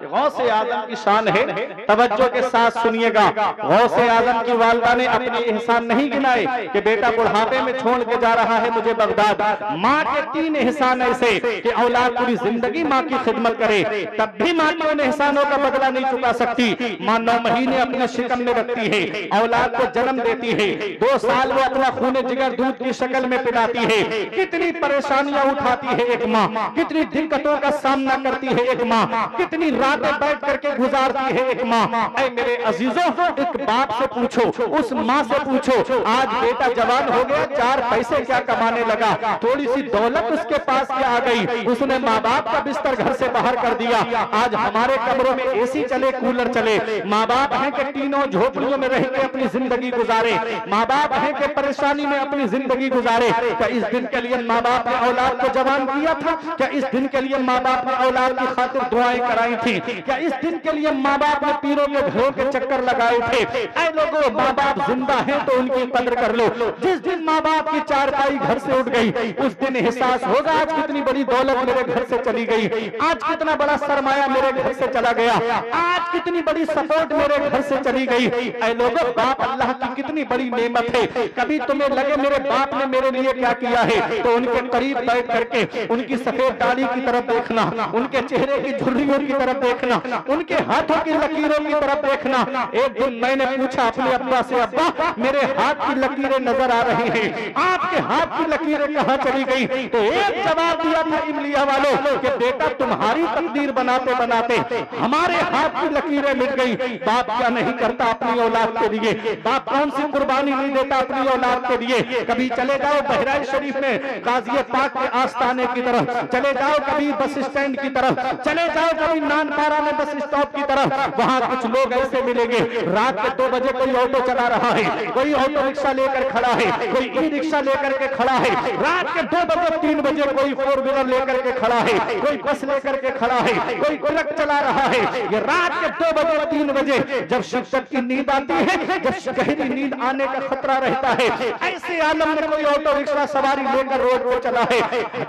गौसे आजम की शान है, तवज्जो के साथ सुनिएगा। गौसे आजम की वालदा ने अपने एहसान नहीं गिनाए कि बेटा बुढ़ापे में छोड़ के जा रहा है मुझे बगदाद। माँ के 3 एहसान ऐसे कि औलाद पूरी जिंदगी माँ की खिदमत करे, तब भी माँ के उन एहसानों का बदला नहीं चुका सकती। माँ 9 महीने अपने शिकम में रखती है, औलाद को जन्म देती है, 2 साल वो अपना खून जिगर दूध की शक्ल में पिलाती है। कितनी परेशानियां उठाती है एक माँ, कितनी दिक्कतों का सामना करती है एक माँ, कितनी रातें बैठ करके गुजारती है एक माँ। ऐ मेरे अजीजों, एक बाप से पूछो, उस माँ से पूछो, आज बेटा जवान हो गया, 4 पैसे क्या कमाने लगा, थोड़ी सी दौलत उसके पास क्या आ गई, उसने माँ बाप का बिस्तर घर से बाहर कर दिया। आज हमारे कमरों में एसी चले, कूलर चले, माँ बाप हैं कि तीनों झोपड़ियों में रह के अपनी जिंदगी गुजारे, माँ बाप हैं कि परेशानी में अपनी जिंदगी गुजारे। क्या इस दिन के लिए माँ बाप ने औलाद को जवान किया था? क्या इस दिन के लिए माँ बाप ने औलाद की खातिर दुआएं कराई थी? क्या इस दिन के लिए माँ बाप ने पीरों के घरों के चक्कर लगाए थे? ऐ लोगों, माँ बाप जिंदा हैं तो उनकी कदर कर लो। जिस दिन माँ बाप की चारपाई घर से उठ गई, उस दिन एहसास होगा आज कितनी बड़ी दौलत मेरे घर से चली गई, आज कितना बड़ा सरमाया मेरे घर से चला गया, आज कितनी बड़ी सपोर्ट मेरे घर से चली गई। ऐ लोगों, बाप अल्लाह की कितनी बड़ी नेमत है। कभी तुम्हें लगे मेरे बाप ने मेरे लिए क्या किया है, तो उनके करीब बैठ करके उनकी सफेद दाढ़ी की तरफ देखना, उनके चेहरे की झुर्रियों की तरफ देखना, उनके हाथों की लकीरों की तरफ देखना। एक दिन मैंने पूछा अपने अब्बा से, अब्बा मेरे हाथ की लकीरें नजर आ रही हैं, आपके हाथ की लकीरें कहाँ चली गई? तो एक जवाब दिया था इमलिया वालों कि बेटा तुम्हारी तकदीर बनाते बनाते हमारे हाथ की लकीरें मिट गई। बाप क्या नहीं करता अपनी औलाद के लिए, बाप कौन सी कुर्बानी नहीं देता अपनी औलाद के लिए। कभी चले जाओ बहराइच शरीफ में गाजिया पाक के आस्थाने की तरफ, चले जाओ कभी बस स्टैंड की तरफ, चले जाओ कभी नानपारा में बस स्टॉप की तरफ, वहां कुछ लोग ऐसे मिलेंगे, रात के 2 बजे कोई ऑटो चला रहा है, कोई ऑटो रिक्शा लेकर खड़ा है, कोई ई रिक्शा लेकर के खड़ा है, रात के 2 बजे 3 बजे कोई 4 व्हीलर लेकर के खड़ा है, कोई बस लेकर के खड़ा है, कोई ट्रक चला रहा है। ये रात के 2 बजे 3 बजे जब शिक्षक की नींद आती है, जब गहरी नींद आने का खतरा रहता है, ऐसे आलम में कोई ऑटो रिक्शा सवारी लेकर रोड पर चला है,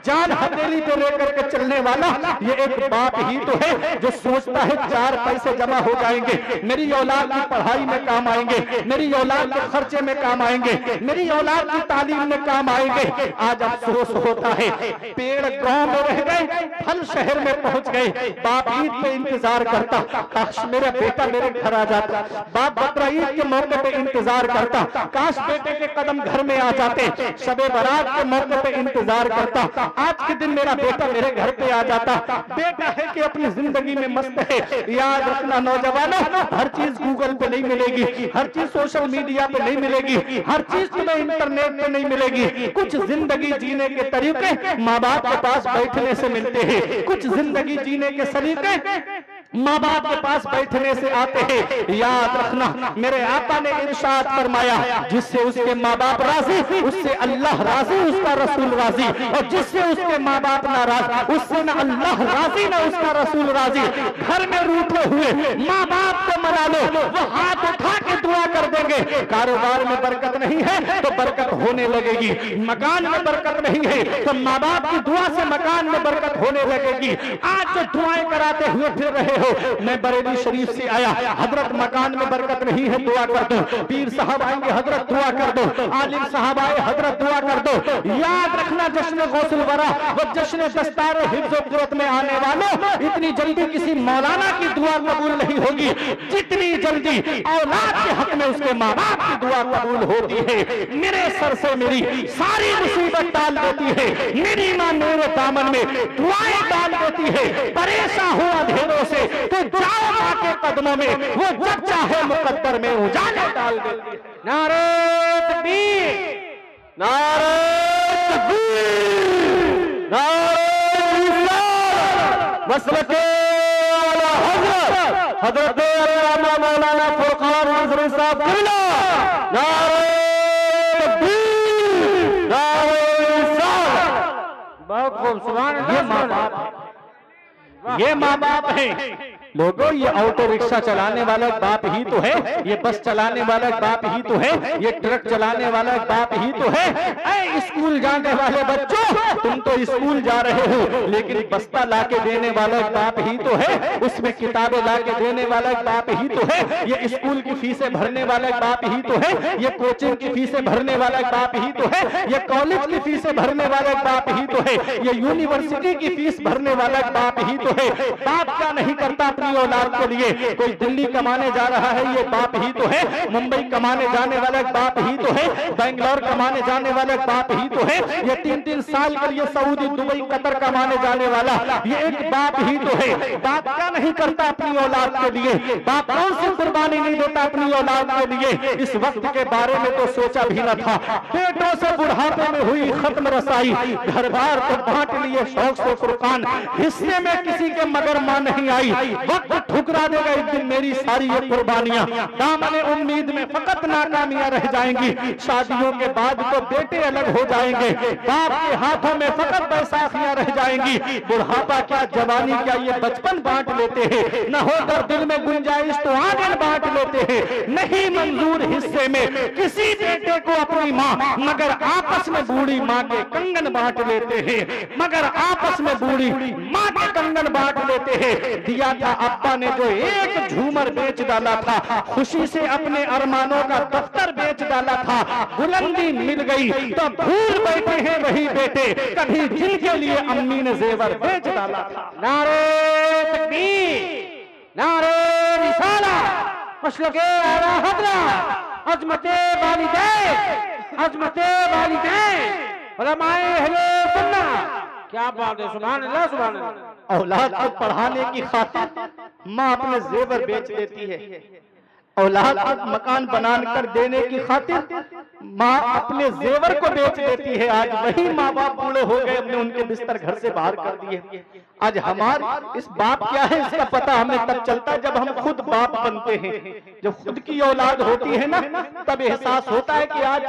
जान हथेली पे लेकर के चलने वाला ये एक बाप ही तो है जो सोचता है 4 पैसे जमा हो जाएंगे, मेरी औलाद की पढ़ाई में काम आएंगे, मेरी औलाद के खर्चे में काम आएंगे, मेरी औलाद की तालीम में काम आएंगे। आज अफसोस होता है पेड़ गांव में रह गए, फल शहर में पहुंच गए। बाप ईद पे इंतजार करता, काश मेरा बेटा मेरे घर आ जाता। बाप बकरा ईद के मौके पे इंतजार करता, काश बेटे के कदम घर में आ जाते। शबे बारात के मौके पे इंतजार करता, आज के दिन मेरा बेटा मेरे घर पे आ जाता। बेटा है कि अपनी जिंदगी में मस्त है। याद रखना नौजवानों, हर चीज गूगल पे नहीं मिलेगी, हर चीज सोशल मीडिया पे नहीं मिलेगी, हर चीज तुम्हें इंटरनेट पे नहीं मिलेगी। कुछ जिंदगी जीने के तरीके माँ बाप के पास बैठने से मिलते हैं, कुछ जिंदगी जीने के सलीके माँ बाप के पास बैठने से आते हैं। याद रखना मेरे आका ने इरशाद फरमाया, जिससे उसके माँ बाप राजी उससे अल्लाह राजी, उसका रसूल राजी, और जिससे उसके माँ बाप नाराज उससे न अल्लाह राजी न उसका रसूल राजी। घर में रूठे हुए माँ बाप को मना लो, वो हाथ उठा के दुआ कर देंगे। कारोबार में बरकत नहीं है तो बरकत होने लगेगी, मकान में बरकत नहीं है तो माँ बाप की दुआ से मकान में बरकत होने लगेगी। आज जो दुआएं कराते हुए फिर रहे हो, मैं बरेली शरीफ से आया, हजरत मकान में बरकत नहीं है दुआ कर दो, पीर साहब आएंगे हजरत दुआ कर दो, आलिम साहब आए हजरत दुआ कर दो। याद रखना जश्न गौसुल वरा व जश्न दस्तार हिफ्ज़ कुव्वत में आने वालों, इतनी जल्दी किसी मौलाना की दुआ कबूल नहीं होगी जितनी जल्दी औलाद के हक में उसके माँ बाप की दुआ कबूल होती है। मेरे सर से मेरी सारी मुसीबत डाल देती है, मेरी माँ मेरे दामन में दुआएं डाल देती है। परेशान हो अंधेरों से तो जाओ माँ के कदमों में, वो जब चाहे मुकद्दर में उजाले डाल देती है। नारे तकबीर, नारे तकबीर, नारे रिसालत, मसलके आला हज़रत हज़रत अल्लामा मौलाना फुरकान नज़री साहब क़िबला। नारे तकबीर, नारे रिसालत। बहुत खूब, सुभान अल्लाह। ये माँ बाप है, ये माँ बाप है। लोगों, ये ऑटो रिक्शा चलाने वाला एक बाप ही तो है, ये बस चलाने वाला एक बाप ही तो है, ये ट्रक चलाने वाला एक बाप ही तो है। ऐ स्कूल जाने वाले बच्चों, तुम तो स्कूल जा रहे हो लेकिन बस्ता लाके देने वाला एक बाप ही तो है, उसमें किताबें लाके देने वाला एक बाप ही तो है, ये स्कूल की फीसें भरने वाला एक बाप ही तो है, ये कोचिंग की फीसें भरने वाला एक बाप ही तो है, ये कॉलेज की फीसें भरने वाला एक बाप ही तो है, ये यूनिवर्सिटी की फीस भरने वाला एक बाप ही तो है। बाप क्या नहीं करता अपनी औलाद के लिए? कोई दिल्ली कमाने जा रहा है, ये बाप ही तो है, मुंबई कमाने जाने वाला एक बाप ही तो है, बेंगलोर कमाने जाने वाला एक बाप ही तो है, ये 3-3 साल के लिए सऊदी, दुबई, कतर कमाने जाने वाला ये एक बाप ही तो है। बाप क्या नहीं करता अपनी औलाद के लिए? बाप कौन सी कुर्बानी नहीं देता अपनी औलाद के लिए? इस वक्त के बारे में तो सोचा भी न था। बेटों से बुढ़ापे में हुई खत्म रसाई, घर बार को बांट लिए शौक से फुरकान, हिस्से में किसी के मगर मां नहीं आई। वक्त ठुकरा देगा एक दिन मेरी सारी ये कुर्बानियां, दामन उम्मीद में फकत नाकामियां रह जाएंगी। शादियों के बाद तो बेटे अलग हो जाएंगे, बाप के हाथों में फकत बैसाखियां रह जाएंगी। बुढ़ापा क्या, जवानी क्या, ये बचपन बांट लेते हैं। न होकर दिल में गुंजाइश तो आंगन बांट लेते हैं। नहीं मंजूर हिस्से में किसी बेटे को अपनी माँ, मगर आपस में बूढ़ी माँ के कंगन बांट लेते हैं, मगर आपस में बूढ़ी माँ के कंगन बांट लेते हैं। दिया था अब्बा ने जो एक झूमर बेच डाला था, खुशी से अपने अरमानों का दफ्तर बेच डाला था, बुलंदी मिल गई तो भूल बैठे हैं वही बेटे कभी जिनके लिए अम्मी ने जेवर बेच डाला था। नारे तकबीर, नारे रिसालत, मसलके आला हज़रत, अज़मते वालिदैन, अज़मते वालिदैन, उलमाए अहले सुन्नह। क्या बात है, सुभान अल्लाह, सुभान अल्लाह। औलाद को पढ़ाने की खातिर माँ अपने जेवर बेच देती है, औलाद को मकान बनाकर देने की खातिर माँ अपने जेवर को बेच देती है। आज वही माँ बाप बूढ़े हो गए, हमने उनके बिस्तर घर से बाहर कर दिए। आज हमारे इस बाप क्या है इसका पता हमें तब चलता जब हम खुद बाप बनते हैं। जब खुद की औलाद होती है ना, तब एहसास होता है कि आज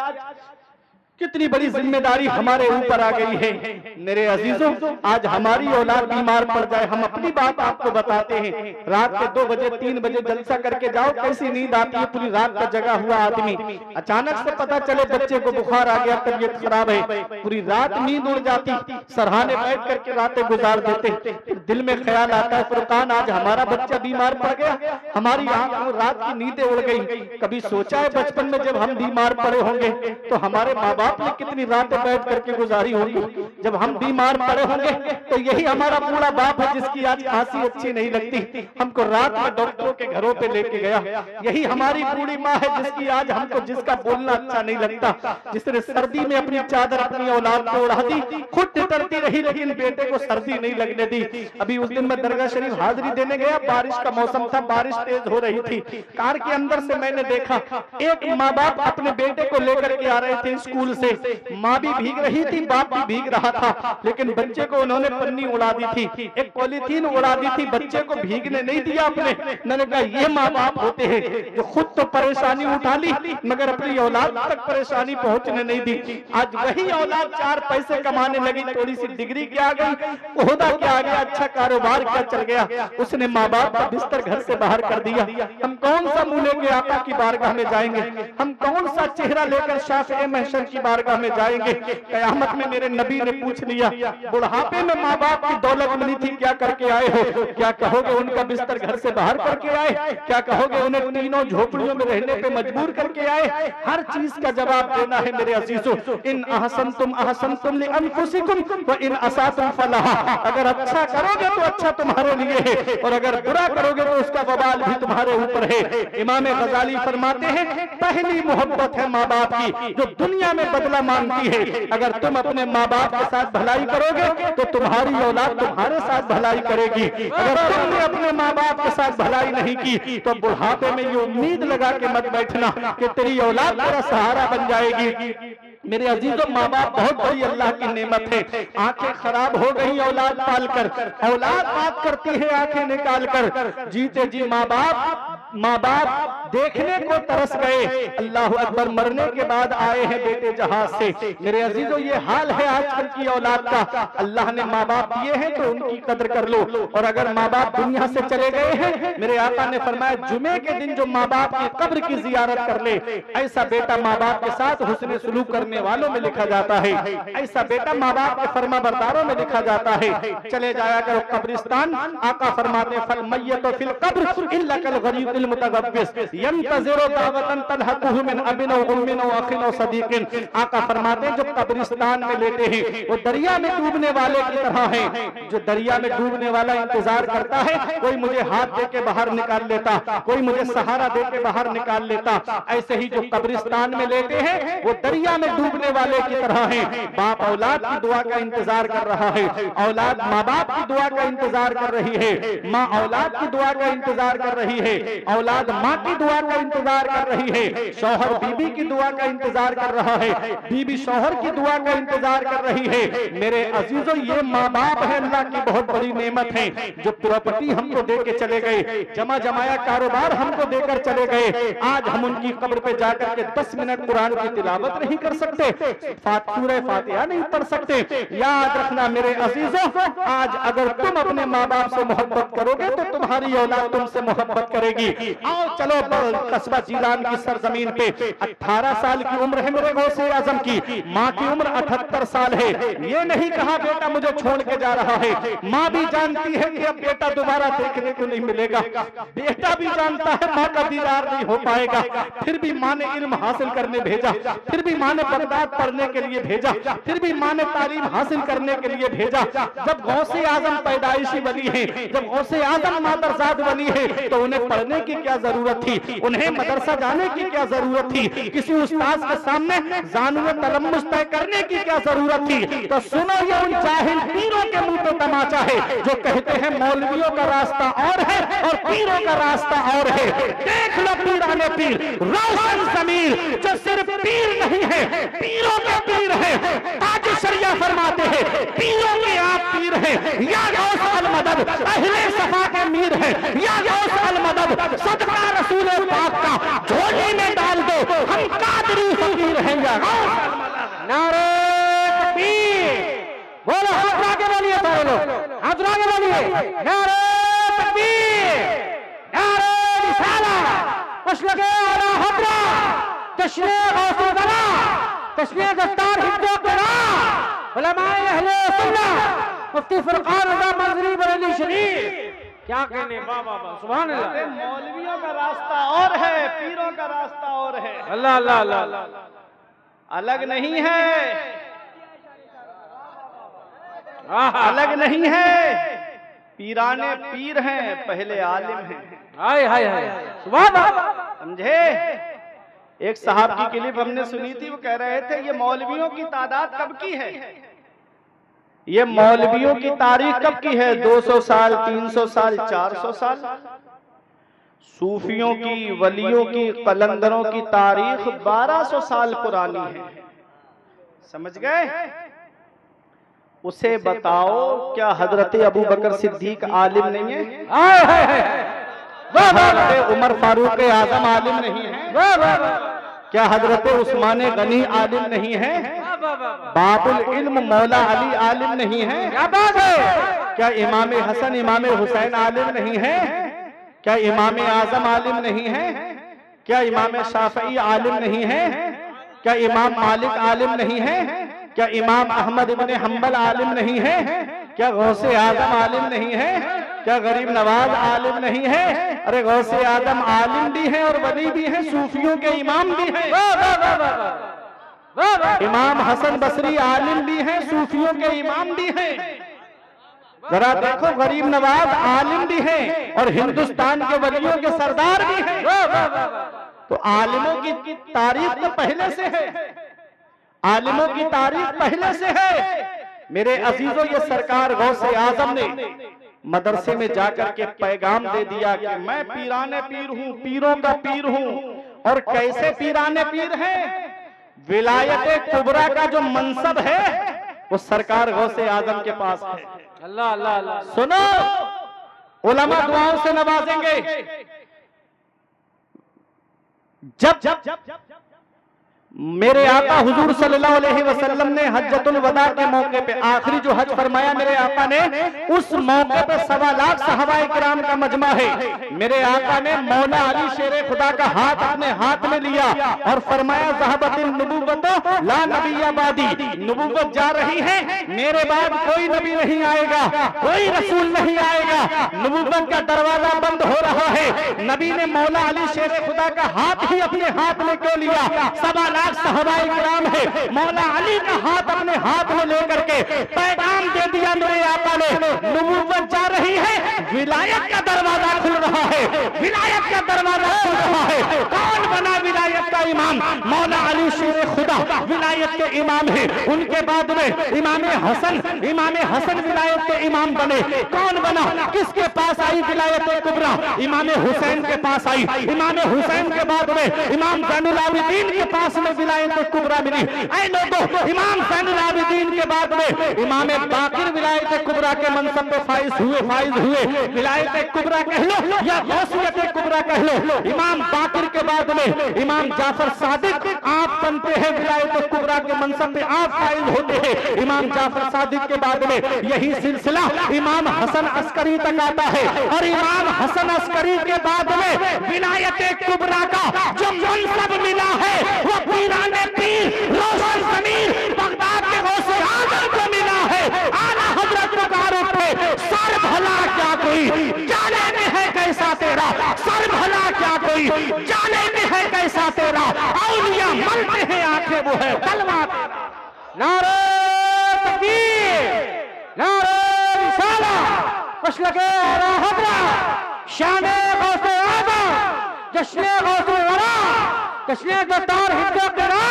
कितनी बड़ी जिम्मेदारी हमारे ऊपर आ गई है। मेरे अजीजों, आज हमारी औलाद बीमार पड़ जाए, हम अपनी बात आपको बताते हैं। रात के 2 बजे 3 बजे जलसा करके जाओ, कैसी नींद आती है। पूरी रात का जगा हुआ आदमी, अचानक से पता चले बच्चे को बुखार आ गया, तबीयत खराब है, पूरी रात नींद उड़ जाती, सरहाने बैठ करके रातें गुजार देते। दिल में ख्याल आता है, फुरकान आज हमारा बच्चा बीमार पड़ गया, हमारी रात की नींदें उड़ गई। कभी सोचा है बचपन में जब हम बीमार पड़े होंगे तो हमारे माँ बाप ने कितनी रातें बैठ करके गुजारी होगी? जब हम बीमार पड़े होंगे तो यही हमारा बूढ़ा बाप है जिसकी आज खांसी अच्छी नहीं लगती, हमको रात में डॉक्टरों के घरों पे लेके गया। यही हमारी बूढ़ी माँ है जिसकी आज हमको जिसका बोलना अच्छा नहीं लगता, जिसने सर्दी में अपनी चादर अपनी औलाद को उड़ा दी, खुद डरती रही लेकिन बेटे को सर्दी नहीं लगने दी। अभी उस दिन मैं दरगाह शरीफ हाजिरी देने गया, बारिश का मौसम था, बारिश तेज हो रही थी। कार के अंदर से मैंने देखा एक माँ बाप अपने बेटे को लेकर के आ रहे थे स्कूल से। माँ भी भीग रही थी, बाप भी भीग रहा था, लेकिन बच्चे को उन्होंने पन्नी उड़ा दी थी, एक पॉलीथीन उड़ा दी थी, बच्चे को भीगने नहीं दिया अपने। मैंने कहा ये माँ बाप होते हैं जो खुद तो परेशानी उठा ली मगर अपनी औलाद तक परेशानी पहुंचने नहीं दी। आज वही औलाद 4 पैसे कमाने लगी, थोड़ी सी डिग्री क्या आ गई, ओहदा क्या आ गया, अच्छा अच्छा कारोबार क्या चल गया, उसने माँ बाप का बिस्तर घर से बाहर कर दिया। हम कौन सा मुंह लेके आका की बारगाह में जाएंगे, हम कौन सा चेहरा लेकर शाफ़िए महशर की बारगाह में जाएंगे। कयामत में मेरे नबी ने पूछ लिया, बुढ़ापे में माँ बाप की दौलत मिली थी, क्या करके आए हो? क्या कहोगे उनका बिस्तर घर से बाहर करके आए? क्या कहोगे उन्हें तीनों झोपड़ियों में रहने पे मजबूर करके आए? हर चीज का जवाब देना है मेरे अजीजों। इन अहसनतुम अहसनतुम लिअनफुसिकुम व इन असातुम फलहा। अगर अच्छा करोगे तो अच्छा तुम्हारे लिए है, और अगर बुरा करोगे तो उसका वबाल भी तुम्हारे ऊपर है। इमाम गजाली फरमाते हैं, पहली मोहब्बत है माँ बाप की, जो दुनिया में बदला मांगती है। अगर तुम अपने माँ बाप के साथ भलाई करोगे तो तुम्हारी औलाद तुम्हारे साथ भलाई करेगी। अगर तुमने अपने माँ बाप के साथ भलाई नहीं की तो बुढ़ापे में ये उम्मीद लगा के मत बैठना कि तेरी औलाद तेरा सहारा बन जाएगी। मेरे अजीजों, माँ बाप बहुत बड़ी अल्लाह की नेमत है। आंखें खराब हो गई औलाद पालकर, औलाद बात करती है आंखें निकाल कर। जीते जी माँ बाप देखने को तरस गए, अल्लाह अकबर, मरने के बाद आए हैं बेटे जहाज से। मेरे अजीजों, ये हाल है आजकल की औलाद का। अल्लाह ने माँ बाप दिए हैं तो उनकी कदर कर लो, और अगर माँ बाप दुनिया से चले गए हैं, मेरे आका ने फरमाया, जुमे के दिन जो माँ बाप की कब्र की जियारत कर ले, ऐसा बेटा माँ बाप के साथ हुस्न सुलूक करने वालों में लिखा जाता है। ऐसा बेटा माँ बाप के फरमा बरदारों में लिखा जाता है। चले जाया करो कब्रिस्तान। आका फरमाते, फल मय्यतु फिल कब्र इल्ला कल गरीबिल मुतगब्बिस यंतज़िरु दावतन तलहकुहु मिन अबिन व उम्मिन व अखिन व सदीकिन। आका फरमाते हैं, जो कब्रिस्तान में लेटे हैं वो दरिया में डूबने वाले की तरह हैं। जो दरिया में डूबने वाला इंतजार करता है, कोई मुझे हाथ दे के बाहर निकाल लेता, कोई मुझे सहारा दे के बाहर निकाल लेता। ऐसे ही जो कब्रिस्तान में लेटे हैं वो दरिया में डूबने वाले की तरह हैं। बाप औलाद की दुआ का इंतजार कर रहा है, औलाद माँ बाप की दुआ का इंतजार कर रही है, माँ औलाद की दुआ का इंतजार कर रही है, औलाद माँ की दुआ का इंतजार कर रही है, शौहर बीबी की दुआ का इंतजार कर रहा है, बीबी शौहर की दुआ का इंतजार कर रही है। मेरे अजीजों, ये माँ बाप है अल्लाह की बहुत बड़ी नेमत है। जो प्रॉपर्टी हमको दे के चले गए, जमा जमाया कारोबार हमको देकर चले गए, आज हम उनकी कब्र पे जाकर के 10 मिनट कुरान की तिलावत नहीं कर सकते, सूरह फातिहा नहीं पढ़ सकते। याद रखना मेरे अजीजों, आज अगर तुम अपने माँ बाप से मोहब्बत करोगे तो तुम्हारी औलाद तुमसे मोहब्बत करेगी। आओ चलो कस्बा जीलान की सरजमीन पे 18 साल की उम्र है मेरे गौसे आजम की, माँ की उम्र 78 साल है। ये नहीं कहा बेटा मुझे छोड़ के जा रहा है, माँ भी जानती है कि अब बेटा दोबारा देखने को नहीं मिलेगा, बेटा भी जानता है माँ का दीदार नहीं हो पाएगा, फिर भी माँ ने इल्म हासिल करने भेजा, फिर भी माँ ने बगदाद पढ़ने के लिए भेजा, फिर भी माँ ने तालीम हासिल करने के लिए भेजा। जब गौसे आजम पैदाइशी बनी है, जब गौसे आजम मादरसाद बनी है, तो उन्हें पढ़ने की क्या जरूरत थी, उन्हें मदरसा जाने की क्या जरूरत थी, किसी उस्ताद के सामने जानूर तलम्मुस तय करने की क्या जरूरत थी। तो सुनो, ये उन जाहिल पीरों के मुंह पे तमाचा है जो कहते हैं मौलवियों का रास्ता और है और पीरों का रास्ता और है। देख लो पीराने पीर, रोशन जमीर, जो सिर्फ पीर नहीं है, पीरों के पीर है। ताज शरिया फरमाते हैं, पीरों के आप पीर हैं, या गौस अल मदद अहले सफा के मीर है, या गौस अल मदद सदका रसूल पाक का झोली में डाल दो, हम कादरी फकीर हैं। या गौस नारे तकबीर, बोलो हाथ आगे बोलिए, सारे लोग हाथ आगे बोलिए, नारे तकबीर, नारे रिसालत, मशरक़े आला हज़रत, जश्न गौसे बरा, जश्न दस्तार हिंदू बरा, उलमाए अहले सुन्नत, मुफ्ती फुरकान रज़ा मंजरी बरेली शरीफ। क्या कहने, वाह वाह वाह, सुभान अल्लाह। मौलवियों का रास्ता और है, पीरों का रास्ता और है। अल्लाह अल्लाह अल्लाह, अलग नहीं है, अलग नहीं है। पीराने पीर हैं, पहले आलिम हैं। हाय हाय हाय, सुभान अल्लाह। समझे? एक साहब की क्लिप हमने सुनी थी, वो कह रहे थे ये मौलवियों की तादाद कब की है, ये मौलवियों की तारीख कब की है, 200 साल, 300 साल, 400 साल। सूफियों की, वलियों की, कलंदरों की तारीख 1200 साल पुरानी है। समझ गए? उसे बताओ, क्या हजरत अबू बकर सिद्दीक आलिम नहीं है? हजरत उमर फारूक आजम आलिम नहीं है? क्या हजरत उस्मान गनी आलिम नहीं है? बाबुल इल्म मौला अली आलिम नहीं है? क्या बात है। क्या इमाम हसन इमाम हुसैन आलिम नहीं है? क्या इमाम आजम आलिम नहीं है? क्या इमाम शाफई आलिम नहीं है? क्या इमाम मालिक आलिम नहीं है? क्या इमाम अहमद इब्ने हम्बल आलिम नहीं है? क्या गौसे आजम आलिम नहीं है? क्या गरीब नवाज आलिम नहीं है? अरे गौसे आजम आलिम भी है और वली भी है, सूफियों के इमाम भी है। इमाम हसन बसरी आलिम भी है, सूफियों के इमाम भी है। जरा देखो, गरीब नवाज आलिम भी है और हिंदुस्तान के वलियों के सरदार भी है। तो आलिमों की तारीफ तो पहले से है, आलिमों की तारीफ पहले से है। मेरे अजीजों, ये सरकार गौसे आजम ने मदरसे में जाकर के पैगाम दे दिया कि मैं पीराने पीर हूं, पीरों का पीर हूं। और कैसे पीराने पीर हैं? विलायत कुबरा का जो मनसब है वो सरकार गौसे आजम के पास है। अल्लाह अल्लाह अल्लाह। सुनो, उलमा दुआओं से नवाजेंगे। जब मेरे आका हुजूर सल्लल्लाहु अलैहि वसल्लम ने हज्जतुल वदा के मौके पे आखिरी जो हज फरमाया मेरे आका ने, उस मौके पे 1.25 लाख सहाबाए किराम का मजमा है। मेरे आका ने मौला अली शेरे खुदा का हाथ अपने हाथ में लिया और फरमाया ज़हबतिन नबुव्वत ला नबिय्य बादी, नबुव्वत जा रही है, मेरे बाद कोई नबी नहीं आएगा, कोई रसूल नहीं आएगा, नबुव्वत का दरवाजा बंद हो रहा है। नबी ने मौला अली शेरे खुदा का हाथ ही अपने हाथ में क्यों लिया? 1.25 लाख सहाबाए किराम है, मौला अली का हाथ अपने हाथ में लेकर के पैगाम दे दिया मेरे आका ने, नबुव्वत जा रही है, विलायत का दरवाजा खुल रहा है, विलायत का दरवाजा खुल रहा है। कौन बना विलायत का इमाम? मौला अली शेर खुदा विलायत के इमाम है। उनके बाद में इमाम हसन विलायत के इमाम बने। कौन बना? किसके पास आई विलायत कुबरा? इमाम हुसैन के पास आई। इमाम हुसैन के बाद में इमाम ज़ैनुल आबिदीन के पास में विलायत कुबरा मिली। ऐ लोगों, इमाम ज़ैनुल आबिदीन के बाद में इमाम बाकिर विलायत कुबरा के मनसब पे फाइज हुए। विलायत कुबरा कह लो या गौसियत कुबरा कह लो। इमाम बाकिर के बाद में इमाम जाफर सादिक आप बनते हैं, विलायत कुबरा के मनसब पे आप फाइज होते हैं। इमाम जाफर सादिक के बाद में यही सिलसिला इमाम हसन अस्करी तक आता है और इमाम हसन अस्करी के बाद में विलायत कुबरा का जो मनसब मिला है वो पीराने पीर रोशन ज़मीर बगदाद के गौसे आज़म को मिला है। आला हजरत पुकार उठे, सर भला क्या कोई जाने में है कैसा तेरा, सर भला क्या कोई जाने में है कैसा तेरा, औलिया मरते हैं आंखें वो है तलवा तेरा। नारे तकबीर, नारे रिसाला, मशलके आला हज़रत, शाने गौसे आज़म, जश्ने गौसे वरा, जश्ने दस्तार हिंदो करा,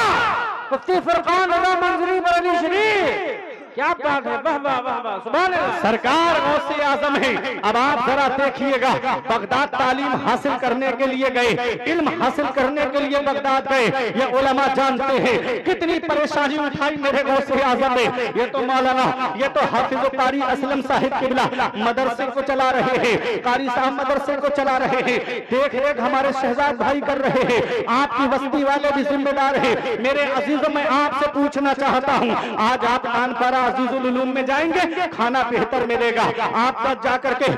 मुफ्ती फुरकान रज़ा मंजरी बरेली शरीफ। क्या बात है, वाह वाह वाह वाह, सुभान अल्लाह। सरकार गौसे आजम है। अब आप जरा देखिएगा, बगदाद तालीम हासिल करने के लिए गए, इल्म हासिल करने के लिए बगदाद गए। ये उलमा जानते हैं कितनी परेशानी उठाई मेरे गौसे आजम ने। ये तो मौलाना, ये तो हाफिज कारी असलम साहिब किबला मदरसे को चला रहे हैं, कारी साहब मदरसे को चला रहे हैं, देख रेख हमारे शहजाद भाई कर रहे हैं, आपकी बस्ती वाले भी जिम्मेदार है। मेरे अजीजों, मैं आपसे पूछना चाहता हूँ, आज आप कानपारा अजीजुल उलूम में जाएंगे, खाना बेहतर मिलेगा। आप तक जाकर के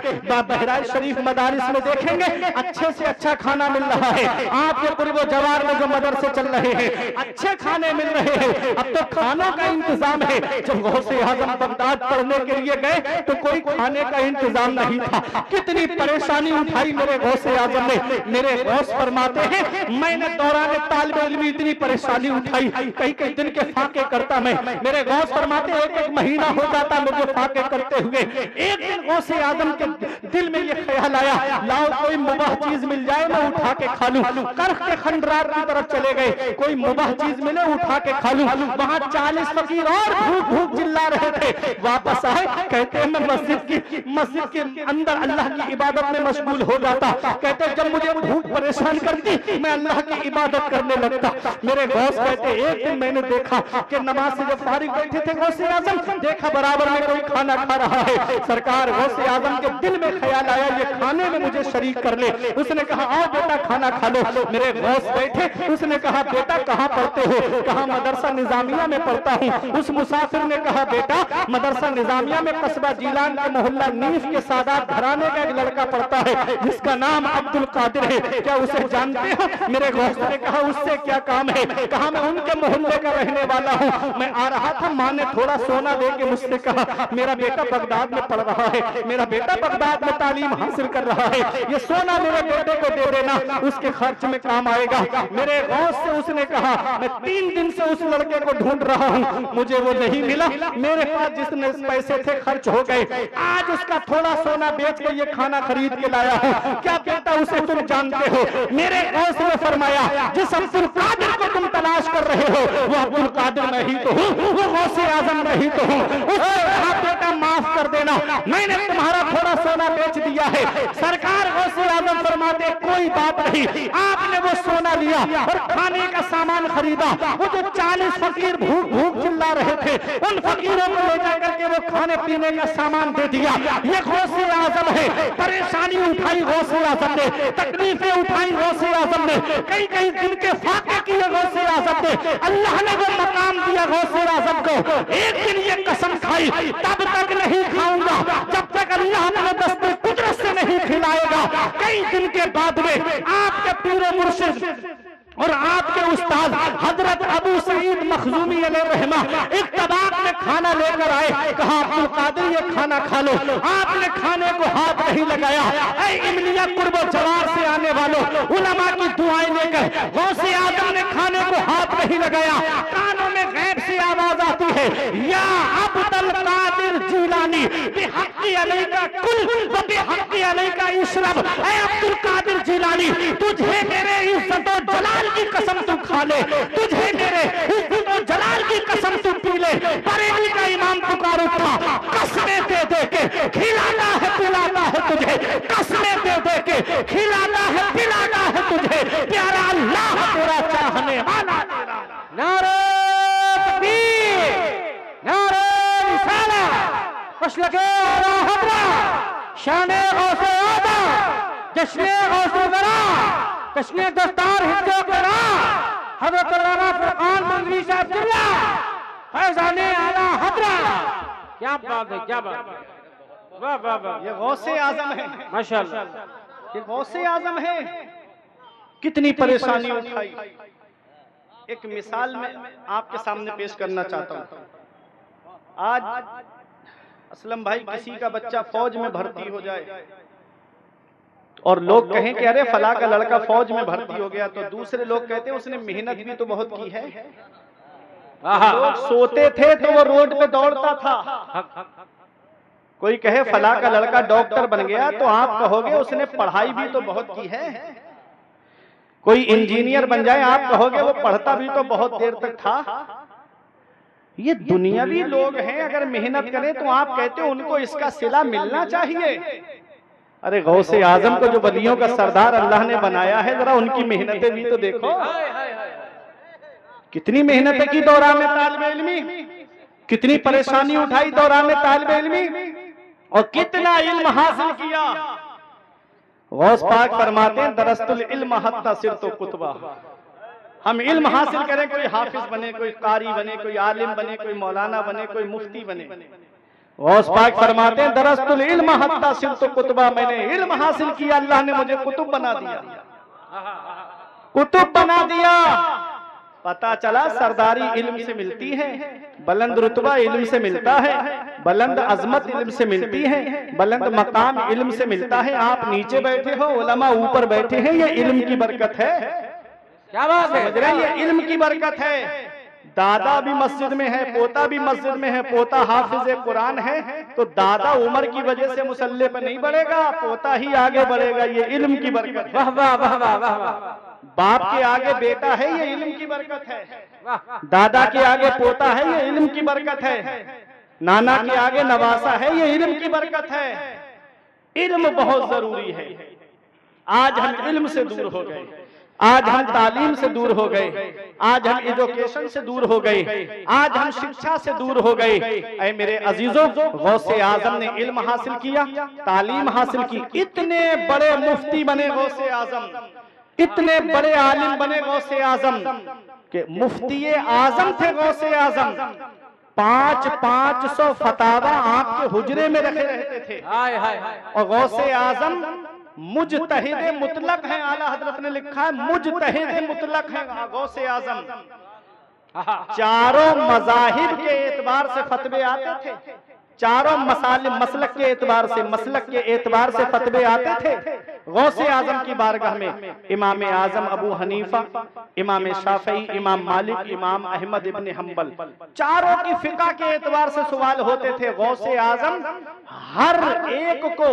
बहराइच शरीफ मदारिस में देखेंगे, अच्छे से अच्छा खाना मिल रहा है। आपके पूर्व जवार में जो मदरसे चल रहे हैं, अच्छे खाने मिल रहे हैं। अब तो खानों का इंतजाम है। जब गौसे आजम बगदाद पढ़ने के लिए गए तो कोई खाने का इंतजाम नहीं था। कितनी परेशानी उठाई मेरे गौसे आजम ने। मेरे गौस फरमाते हैं, मैंने दौरान तालिब इल्मी इतनी परेशानी उठाई, कई दिन के फाके करता मैं। मेरे गौस फरमाते एक महीना हो जाता मुझे फाके करते हुए। एक दिन गौसे आजम के दिल में ये ख्याल आया, लाओ कोई मुबाह चीज मिल जाए मैं उठा के खा लूं। करख के खंडरार की तरफ चले गए, कोई मुबाह चीज मिले उठा के खा लूं। वहां 40 फकीर और भूख भूख चिल्ला रहे थे। वापस आए, कहते हैं मैं मस्जिद के अंदर अल्लाह की इबादत में मशगूल हो जाता। कहते जब मुझे भूख परेशान करती मैं अल्लाह की इबादत करने लगता। मेरे गौस कहते एक दिन मैंने देखा कि नमाज से जब फारिग बैठे थे गौसे आजम, देखा बराबर में कोई खाना खा रहा है। सरकार गौसे आजम के दिल में ख्याल आया ये खाने में मुझे शरीक कर ले। उसने कहा आओ बेटा खाना खा लो। मेरे गौस बैठे, उसने कहा बेटा कहाँ पढ़ते हो? कहा मदरसा निजामिया में पढ़ता हूँ। उस मुसाफिर ने कहा बेटा मदरसा निजामिया में कस्बा जीलान के मोहल्ला नीफ के सादात घराने का एक लड़का पढ़ता है जिसका नाम अब्दुल कादिर है, क्या उसे जानते हो? मेरे गौस ने कहा उससे क्या काम है? कहा मैं उनके मोहल्ले का रहने वाला हूँ। मैं आ रहा था, माँ ने थोड़ा सोना दे के मुझसे कहा मेरा बेटा बगदाद में पढ़ रहा है, मेरा बेटा बगदाद में तालीम हासिल कर रहा है, ये सोना मेरे बेटे को दे देना, उसके खर्च में काम आएगा। मेरे गौस से उसने कहा मैं 3 दिन से उस लड़के को ढूंढ रहा हूँ, मुझे वो नहीं मिला। मेरे पास जितने पैसे थे खर्च हो गए। आज उसका थोड़ा सोना बेच के ये खाना खरीद के लाया हूँ। क्या बेटा उसे तुम जानते हो? मेरे गौस ने फरमाया जिस अब्दुल कादिर को तुम तलाश कर रहे हो वो अब्दुल कादिर मैं ही तो हूँ, वो गौसे आजम मैं ही तो हूँ। उसने कहा बेटा माफ कर देना, मैंने तुम्हारा थोड़ा सोना बेच दिया है। सरकार गौसे आजम फरमाते कोई बात नहीं, आपने वो सोना लिया और खाने का सामान खरीदा। वो जो 40 फकीर भूख भूख चिल्ला रहे थे उन फकीरों को ले जाकर के वो खाने पीने का सामान दे दिया। ये गौसे आजम है। परेशानी उठाई गौसे आजम ने, तकलीफें उठाई गौसे आजम ने, कई कई दिन के फाके किए गौसे आजम ने। अल्लाह ने वो मकाम दिया गौसे आजम को। एक दिन ये कसम खाई तब तक नहीं खाऊंगा जब तक अल्लाह ने दस्ते कुदरत से नहीं खिलाएगा। कई दिन के बाद में आपके पीर मुर्शिद और आपके उस्ताद हजरत अबू सईद मखजूमी अलैहिर्रहमा एक तबाक में खाना लेकर आए। कहा अब्दुल कादिर ये खाना खा लो। आपने खाने को हाथ नहीं लगाया। ऐ इमलिया कुर्ब जवार से आने वालों, उलमा की दुआएं लेकर गौसे आजम ने खाने को हाथ नहीं लगाया। कानों में गैब से आवाज आती है या अब्दुल कादिर जिलानी बिहक़्क़ि अलैका कुल व बिहक़्क़ि अलैका इशरब। ऐ अब्दुल कादिर जिलानी तुझे मेरे इज्जत और जलाल की कसम तू खा ले, तुझे मेरे इज्जत और जलाल की कसम तू पी ले। बरेली का इमाम पुकार उठा, कसमें दे दे के खिलाता है पिलाता है तुझे, कसमें दे दे के खिलाता है पिलाता है तुझे, प्यारा अल्लाह तेरा चाहने वाला तेरा। नारे तकबीर, नारे रिसालत, मसलके आला हज़रत, शाने गौसे आज़म, जश्ने गौसे वरा, जश्ने दस्तार हिंदो करा, हज़रत अल्लामा फुरकान मंजरी साहब जिल्ला, फैज़ाने आला हज़रत। क्या बात है, क्या बात है, वाह वाह वाह। ये गौसे आजम है, माशाअल्लाह, ये गौसे आजम है। कितनी परेशानी उठाई। एक मिसाल में आपके सामने पेश करना चाहता हूँ। आज असलम भाई किसी का बच्चा फौज में भर्ती हो जाए और लोग कहें कि अरे फला का लड़का फौज में भर्ती हो गया, तो दूसरे लोग कहते हैं उसने मेहनत भी तो बहुत की है। लोग सोते थे तो वो रोड पे दौड़ता था। कोई कहे फला का लड़का डॉक्टर बन गया तो आप कहोगे उसने पढ़ाई भी तो बहुत की है। कोई इंजीनियर बन जाए आप कहोगे वो पढ़ता भी तो बहुत देर तक था। ये दुनियावी लोग हैं, अगर मेहनत करें तो आप कहते हो उनको इसका सिला मिलना चाहिए। अरे गौसे आजम को जो वलियों का सरदार अल्लाह ने बनाया है, जरा उनकी मेहनतें भी तो देखो। कितनी मेहनतें की दौरान तालिब इल्मी, कितनी परेशानी उठाई दौरान तालिब इल्मी, और कितना इल्म हासिल किया। गौस पाक फरमाते हैं दरस्तुल इल्म हत्ता सिरतो कुतबा। हम इल्म हासिल करें, कोई हाफिज बने, कोई कारी बने, कोई आलिम बने, कोई मौलाना बने, कोई मुफ्ती बने। गौस पाक फरमाते हैं दरस्तुल इल्म हत्ता सिरतो कुतबा, मैंने इल्म हासिल किया, अल्लाह ने मुझे कुतुब बना दिया, कुतुब बना दिया। पता चला सरदारी इल्म से मिलती है, बुलंद रुतबा इल्म से मिलता है, बुलंद अजमत इल्म से मिलती है, बुलंद मकाम इल्म से मिलता है। आप नीचे बैठे हो, उलमा ऊपर बैठे हैं, ये इल्म की बरकत है। क्या बात है, समझ रहे हैं? ये इल्म की बरकत है। दादा भी मस्जिद में है, पोता भी मस्जिद में है, पोता हाफिज कुरान है, तो दादा उम्र की वजह से मुसल्ले पर नहीं बढ़ेगा, पोता ही आगे बढ़ेगा। ये इल्म की बरकत है। वाह वाह वाह वाह वाह वाह। बाप के आगे बेटा है, ये इल्म की बरकत है। दादा के आगे पोता है, ये इल्म की बरकत है। नाना के आगे नवासा है, ये इल्म की बरकत है। इल्म बहुत जरूरी है। आज हम इल्म से दूर हो गए। आज हम तालीम से दूर हो गए, आज हम एजुकेशन से दूर हो गए, आज हम शिक्षा से दूर हो गए। ऐ मेरे अजीजों, गौसे आजम ने इल्म हासिल किया, तालीम हासिल की, इतने बड़े मुफ्ती बने गौसे आजम, इतने बड़े आलिम बने गौसे आजम कि मुफ्ती आजम थे गौसे आजम। 500 फतावा आपके हुजरे में रखे रहते थे। और गौसे आजम मुजतहिद मुतलक हैं, आला हजरत ने लिखा है मुजतहिद मुतलक हैं गौसे आजम। चारों मजाहिब के एतबार से फतवे आते थे, चारों मसलक के एतबार से, मसलक के एतबार से फतवे आते थे गौसे आजम की बारगाह में। इमाम आजम अबू हनीफा, इमाम शाफई, इमाम मालिक, इमाम अहमद इब्न हम्बल, चारों की फिका के एतबार से सवाल होते थे। गौसे आजम हर एक को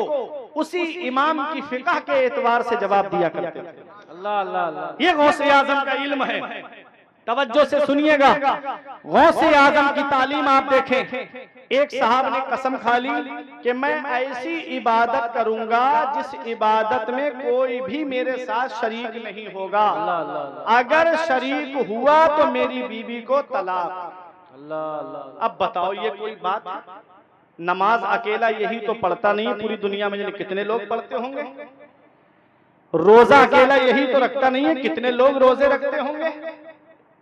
उसी इमाम की फिका के एतबार से जवाब दिया करते थे। अल्लाह अल्लाह अल्लाह, ये गौसे आजम का इल्म है। तवज्जो से सुनिएगा, गौसे आजम की तालीम आप देखें। एक साहब ने कसम खा ली कि मैं ऐसी इबादत करूंगा जिस इबादत में कोई भी मेरे साथ शरीक नहीं होगा, अगर शरीक हुआ तो मेरी बीवी को तलाक। अल्लाह अल्लाह। अब बताओ ये कोई बात? नमाज अकेला यही तो पढ़ता नहीं, पूरी दुनिया में जाने कितने लोग पढ़ते होंगे। रोजा अकेला यही तो रखता नहीं है, कितने लोग रोजे रखते होंगे।